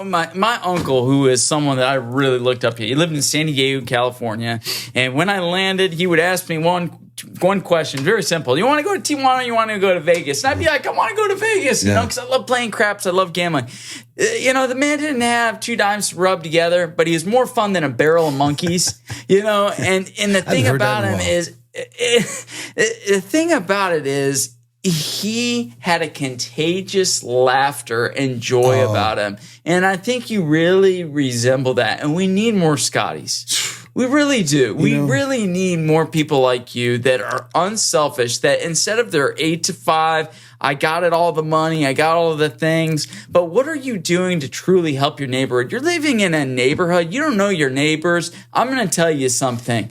S1: My uncle, who is someone that I really looked up to, he lived in San Diego, California. And when I landed, he would ask me one question, very simple. You want to go to Tijuana or you want to go to Vegas? And I'd be like, I want to go to Vegas, because I love playing craps. I love gambling. The man didn't have two dimes to rub together, but he was more fun than a barrel of monkeys, and the thing about him is, the thing about it is, he had a contagious laughter and joy about him. And I think you really resemble that. And we need more Scotties. We really do. We really need more people like you that are unselfish, that instead of their 8 to 5, I got all the money, I got all of the things, but what are you doing to truly help your neighborhood? You're living in a neighborhood. You don't know your neighbors. I'm going to tell you something.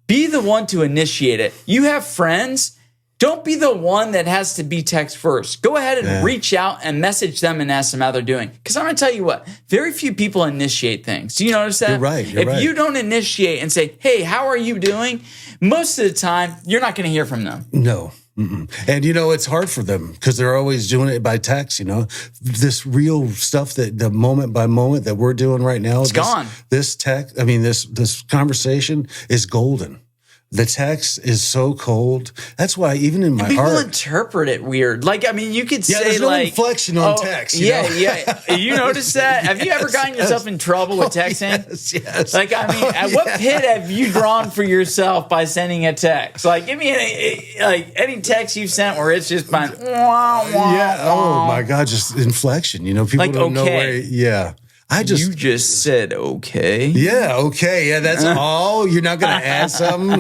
S1: Be the one to initiate it. You have friends. Don't be the one that has to be text first. Go ahead and reach out and message them and ask them how they're doing. Because I'm going to tell you what, very few people initiate things. Do you notice that?
S2: You're right.
S1: If you don't initiate and say, hey, how are you doing? Most of the time, you're not going to hear from them.
S2: No. Mm-mm. And, it's hard for them because they're always doing it by text, This real stuff that the moment by moment that we're doing right now.
S1: It's gone.
S2: This conversation is golden. The text is so cold. That's why even in my
S1: people
S2: art,
S1: interpret it weird. You could say
S2: there's no inflection on text.
S1: Yeah. You notice that? Have you ever gotten yourself in trouble with texting?
S2: Yes.
S1: At what pit have you drawn for yourself by sending a text? Give me any text you've sent where it's just been
S2: Oh my God, just inflection. People don't know where. Yeah.
S1: You just said okay.
S2: Yeah, okay. Yeah, that's all. You're not going to add something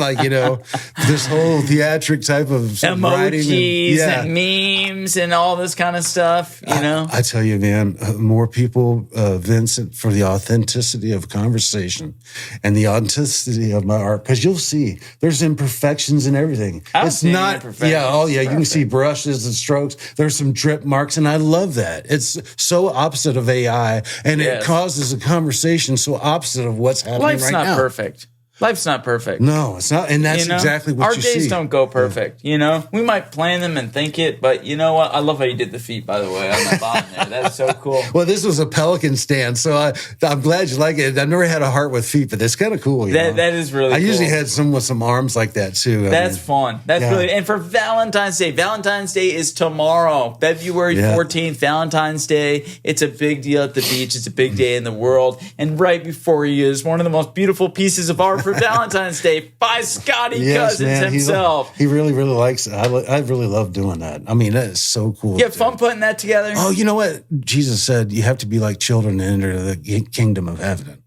S2: this whole theatric type of
S1: emojis and memes and all this kind of stuff.
S2: I tell you, man, more people, Vincent, for the authenticity of conversation and the authenticity of my art, because you'll see there's imperfections and everything. It's not. Yeah. You can see brushes and strokes. There's some drip marks, and I love that. It's so opposite of AI, and it causes a conversation so opposite of what's happening right now.
S1: Life's not perfect. Life's not perfect.
S2: No, it's not. And that's exactly what you see.
S1: Our days don't go perfect. We might plan them and think it, but you know what? I love how you did the feet, by the way, on the bottom there. That's so cool.
S2: Well, this was a pelican stand, so I'm glad you like it. I've never had a heart with feet, but it's kind of cool.
S1: That is really cool.
S2: I usually had some with some arms like that, too.
S1: That's fun. That's really. And for Valentine's Day is tomorrow, February 14th, Valentine's Day. It's a big deal at the beach. It's a big day in the world. And right before you is one of the most beautiful pieces of art for Valentine's Day by Scotie Cousins himself.
S2: He really, really likes it. I really love doing that. I mean, that is so cool.
S1: You have fun putting that together?
S2: Oh, you know what? Jesus said you have to be like children to enter the kingdom of heaven.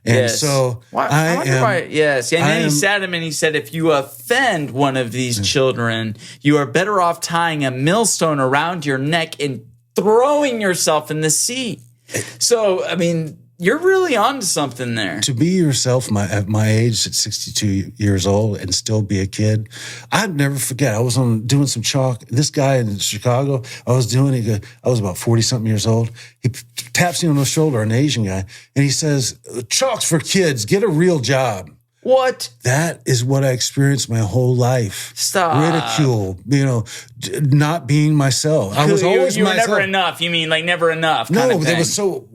S2: And so I wonder why.
S1: Yes. And then he sat him and he said, if you offend one of these children, you are better off tying a millstone around your neck and throwing yourself in the sea. So, I mean, you're really onto something there.
S2: To be yourself at my age, at 62 years old, and still be a kid, I'd never forget. I was doing some chalk. This guy in Chicago, I was about 40-something years old. He taps me on the shoulder, an Asian guy, and he says, chalk's for kids. Get a real job.
S1: What?
S2: That is what I experienced my whole life.
S1: Stop.
S2: Ridicule, not being myself. I was always
S1: you were
S2: myself.
S1: Never enough. You mean like never enough?
S2: No, that was so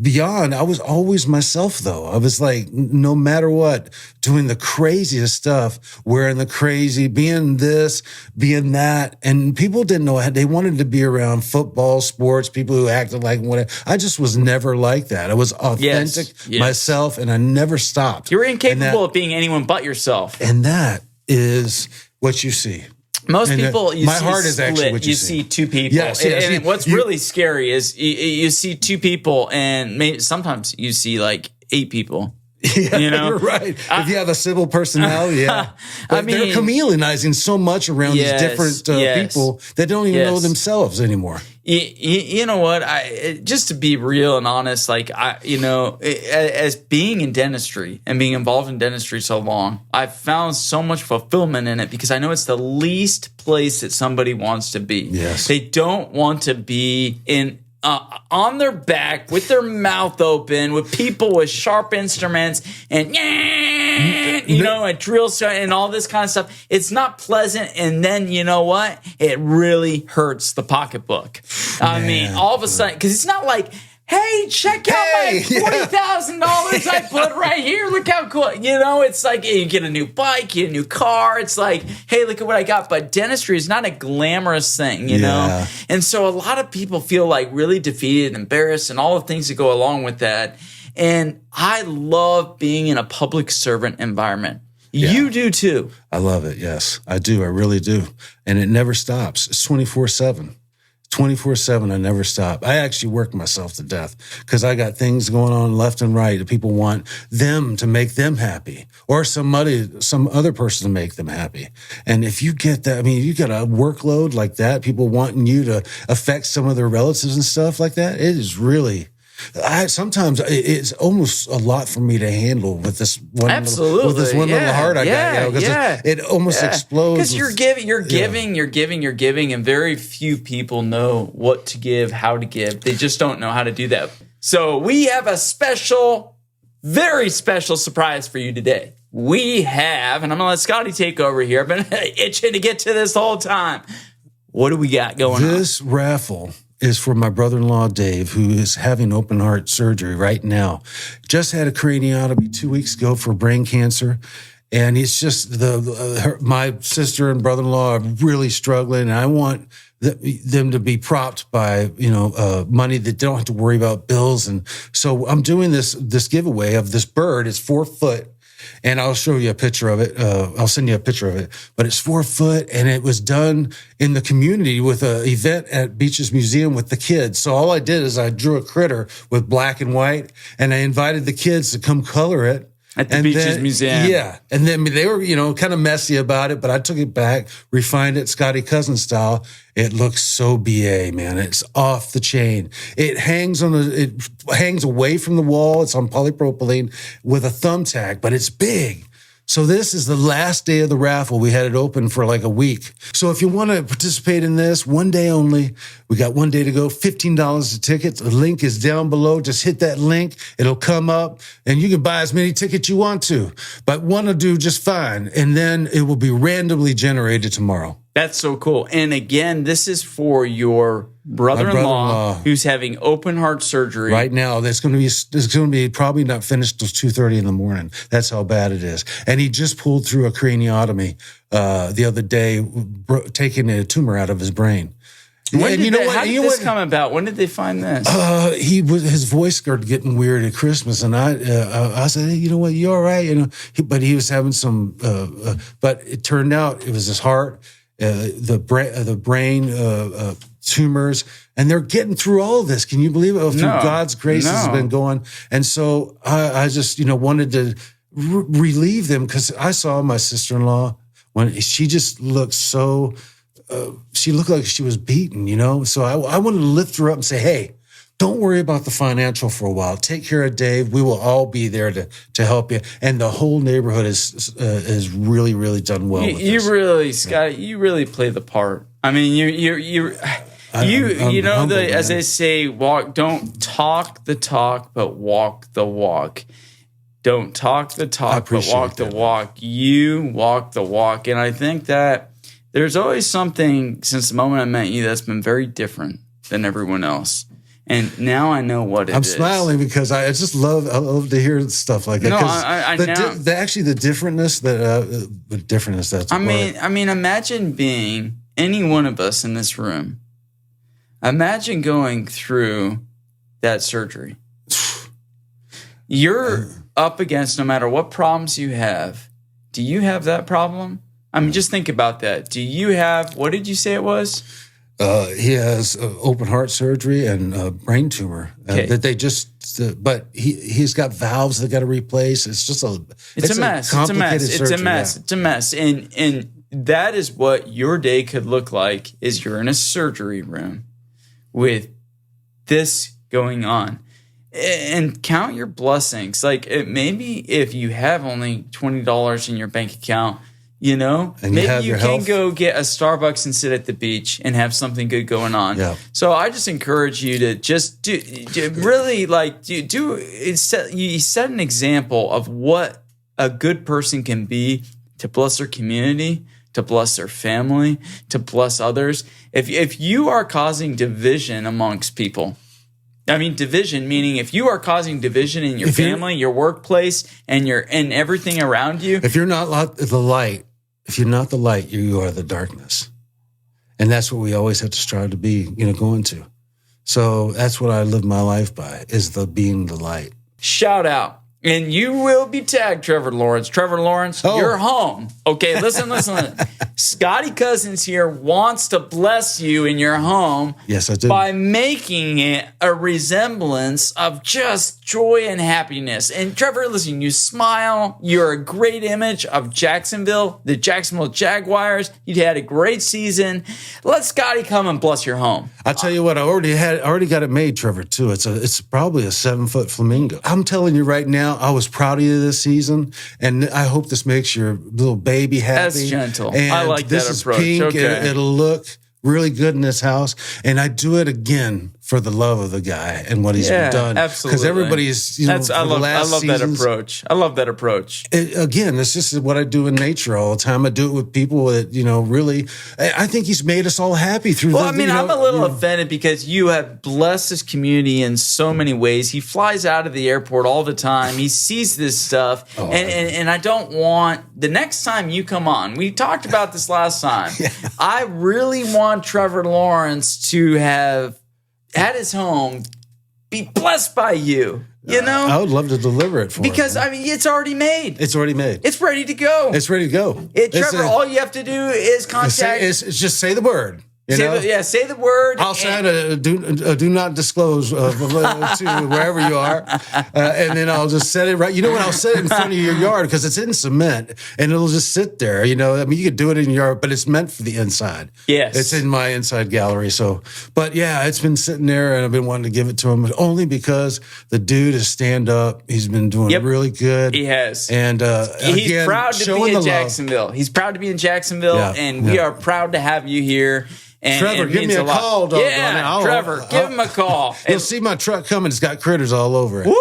S2: beyond. I was always myself, though. I was like, no matter what, doing the craziest stuff, wearing the crazy, being this, being that. And people didn't know. They wanted to be around football, sports, people who acted like whatever. I just was never like that. I was authentic myself, and I never stopped.
S1: You were incapable of being anyone but yourself.
S2: And that is what you see.
S1: Most people,
S2: my heart is actually what you
S1: see two people.
S2: Yes,
S1: and what's really scary is you see two people, and sometimes you see like 8 people.
S2: Yeah, you're right. If you have a civil personality, but they're chameleonizing so much around these different people that don't even know themselves anymore.
S1: You know what? Just to be real and honest, as being in dentistry and being involved in dentistry so long, I've found so much fulfillment in it because I know it's the least place that somebody wants to be.
S2: Yes.
S1: They don't want to be in on their back with their mouth open with people with sharp instruments and a drill and all this kind of stuff. It's not pleasant. And then you know what? It really hurts the pocketbook. I mean, all of a sudden, because it's not like, hey, check out my $40,000 I put right here. Look how cool. It's like you get a new bike, you get a new car. It's like, hey, look at what I got. But dentistry is not a glamorous thing, you know? And so a lot of people feel like really defeated and embarrassed and all the things that go along with that. And I love being in a public servant environment. Yeah. You do too.
S2: I love it. Yes, I do. I really do. And it never stops. It's 24/7. 24/7, I never stop. I actually work myself to death because I got things going on left and right that people want them to make them happy or some other person to make them happy. And if you get that, I mean, you got a workload like that, people wanting you to affect some of their relatives and stuff like that, it is really... sometimes it's almost a lot for me to handle with this one.
S1: Absolutely,
S2: little heart I got, because it almost explodes.
S1: Because you're giving, and very few people know what to give, how to give. They just don't know how to do that. So we have a very special surprise for you today. We have, and I'm gonna let Scotie take over here. I've been itching to get to this the whole time. What do we got going on?
S2: This raffle is for my brother-in-law, Dave, who is having open heart surgery right now. Just had a craniotomy 2 weeks ago for brain cancer. And it's just my sister and brother-in-law are really struggling. And I want them to be propped by, money that they don't have to worry about bills. And so I'm doing this giveaway of this bird. It's 4 foot. And I'll show you a picture of it. I'll send you a picture of it. But it's 4 foot, and it was done in the community with an event at Beaches Museum with the kids. So all I did is I drew a critter with black and white, and I invited the kids to come color it.
S1: At the Beaches Museum.
S2: Yeah. And then they were, kind of messy about it, but I took it back, refined it Scotie Cousin style. It looks so BA, man. It's off the chain. It hangs away from the wall. It's on polypropylene with a thumbtack, but it's big. So this is the last day of the raffle. We had it open for like a week. So if you want to participate in this, one day only, we got 1 day to go, $15 a ticket. The link is down below. Just hit that link. It'll come up and you can buy as many tickets you want to, but one will do just fine. And then it will be randomly generated tomorrow.
S1: That's so cool. And again, this is for your brother-in-law who's having open heart surgery
S2: right now. It's going to be probably not finished till 2:30 in the morning. That's how bad it is. And he just pulled through a craniotomy the other day, taking a tumor out of his brain.
S1: How did this come about? When did they find this?
S2: His voice started getting weird at Christmas, and I said, hey, you know what, you all right? But he was having some. But it turned out it was his heart. The brain tumors, and they're getting through all of this. Can you believe it? Through God's grace, this has been going. And so I just, wanted to relieve them because I saw my sister-in-law when she just looked so, she looked like she was beaten, So I wanted to lift her up and say, hey, don't worry about the financial for a while. Take care of Dave. We will all be there to help you. And the whole neighborhood is really, really done well with this.
S1: Really, Scott, you really play the part. I mean, as they say, don't talk the talk, but walk the walk. Don't talk the talk, but walk the walk. You walk the walk. And I think that there's always something since the moment I met you that's been very different than everyone else. And now I know what it is.
S2: I'm smiling because I love to hear stuff like that.
S1: No, I know.
S2: The differentness. That's.
S1: I mean, imagine being any one of us in this room. Imagine going through that surgery. You're up against no matter what problems you have. Do you have that problem? I mean, just think about that. Do you have? What did you say it was?
S2: He has open heart surgery and a brain tumor that they just. But he's got valves they got to replace. It's just
S1: it's a mess. It's a mess. And that is what your day could look like. Is you're in a surgery room with this going on, and count your blessings. Like maybe if you have only $20 in your bank account, You know,
S2: And you
S1: maybe
S2: have
S1: you
S2: your
S1: can
S2: health.
S1: go get a Starbucks and sit at the beach and have something good going on.
S2: Yeah.
S1: So I just encourage you to just do really like you set an example of what a good person can be to bless their community, to bless their family, to bless others. If you are causing division amongst people, I mean division meaning if you are causing division in your family, your workplace, and everything around you.
S2: If you're not the light, if you're not the light, you are the darkness. And that's what we always have to strive to be, going to. So that's what I live my life by, is being the light.
S1: Shout out. And you will be tagged, Trevor Lawrence. Trevor Lawrence, you're home. Okay, listen. Scotie Cousins here wants to bless you in your home.
S2: Yes, I do.
S1: By making it a resemblance of just joy and happiness. And Trevor, listen, you smile. You're a great image of Jacksonville, the Jacksonville Jaguars. You had a great season. Let Scotie come and bless your home.
S2: I'll tell you what, I already got it made, Trevor, too. It's probably a 7-foot flamingo. I'm telling you right now, I was proud of you this season, and I hope this makes your little baby happy.
S1: That's gentle.
S2: And
S1: I like
S2: this
S1: that
S2: is
S1: approach.
S2: Pink,
S1: Okay.
S2: and it'll look really good in this house. And I do it again for the love of the guy and what he's done.
S1: Absolutely.
S2: Because everybody's,
S1: I love that approach. I love that approach.
S2: Again, it's just what I do in nature all the time. I do it with people that, really, I think he's made us all happy through
S1: I'm a little offended because you have blessed this community in so many ways. He flies out of the airport all the time. He sees this stuff. And I don't want, the next time you come on, we talked about this last time. I really want Trevor Lawrence to have at his home be blessed by you.
S2: I would love to deliver it for him.
S1: Because, it's already made.
S2: It's already made.
S1: It's ready to go.
S2: It's ready to go.
S1: Trevor, all you have to do is contact.
S2: It's just say the word.
S1: Say the word.
S2: I'll sign a do not disclose to wherever you are, and then I'll just set it right. You know what? I'll set it in front of your yard because it's in cement, and it'll just sit there. You could do it in your yard, but it's meant for the inside.
S1: Yes,
S2: it's in my inside gallery. So, but yeah, it's been sitting there, and I've been wanting to give it to him, only because the dude is stand up. He's been doing really good.
S1: He has,
S2: and
S1: he's
S2: again,
S1: proud to be in Jacksonville. He's proud to be in Jacksonville, and we are proud to have you here. And
S2: Trevor, give me a call, dog.
S1: Yeah, Trevor, give him a call.
S2: You'll see my truck coming. It's got critters all over it.
S1: Woo!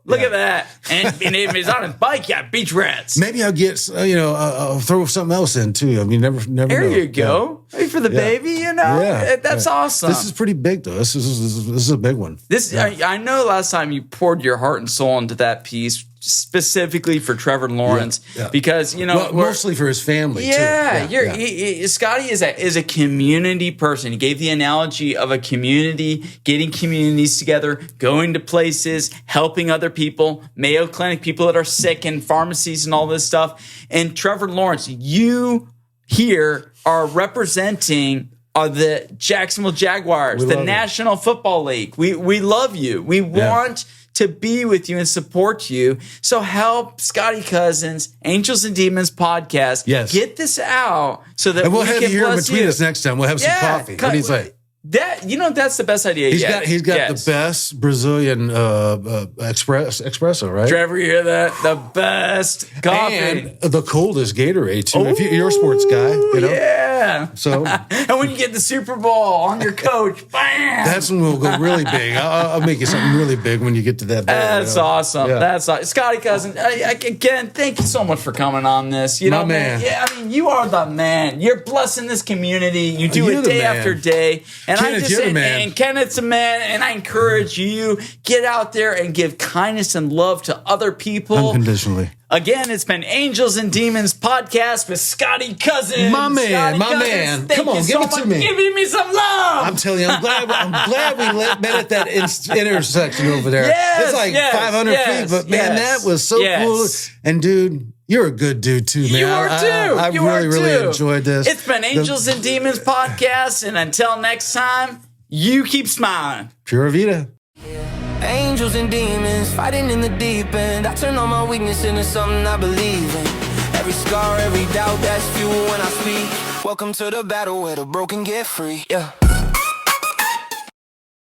S1: Look at that. And if he's on his bike, beach rats.
S2: Maybe I'll get, I'll throw something else in too. Never know.
S1: There you go. Yeah. For the baby,
S2: Yeah.
S1: That's awesome.
S2: This is pretty big though. This is a big one.
S1: I know last time you poured your heart and soul into that piece specifically for Trevor Lawrence because
S2: mostly for his family.
S1: Too. Scotie is a community person. He gave the analogy of a community, getting communities together, going to places, helping other people, Mayo Clinic, people that are sick, and pharmacies and all this stuff. And Trevor Lawrence, you here are representing the Jacksonville Jaguars, the National Football League. We love you. We want to be with you and support you. So help Scotie Cousins, Angels and Demons podcast. Get this out so that
S2: we'll
S1: we
S2: have
S1: can
S2: you here
S1: bless
S2: between
S1: you.
S2: us next time. We'll have some coffee. What do you say?
S1: That's the best idea.
S2: He's got the best Brazilian espresso, right?
S1: Trevor, you hear that? The best coffee.
S2: And the coldest Gatorade, too. If you're a sports guy,
S1: Yeah.
S2: So,
S1: and when you get the Super Bowl on your coach, bam!
S2: That's when we'll go really big. I'll make you something really big when you get to that.
S1: That's awesome. Yeah. That's awesome. Scotie Cousin, again, thank you so much for coming on this.
S2: My man.
S1: You are the man. You're blessing this community. You do it day after day. And Kenneth's a man, and I encourage you, get out there and give kindness and love to other people.
S2: Unconditionally.
S1: Again, it's been Angels and Demons podcast with Scotie Cousin.
S2: My man. Come on, give it to me.
S1: Giving me some love.
S2: I'm telling you, I'm glad we met at that intersection over there.
S1: Yes,
S2: it's like 500 feet, but man, that was so cool. And dude, you're a good dude too, man.
S1: You are too.
S2: I really enjoyed this.
S1: It's been Angels and Demons podcast, and until next time, you keep smiling.
S2: Pura Vida.
S3: Angels and demons fighting in the deep end. I turn all my weakness into something I believe in. Every scar, every doubt, that's fuel when I speak. Welcome to the battle where the broken get free. Yeah.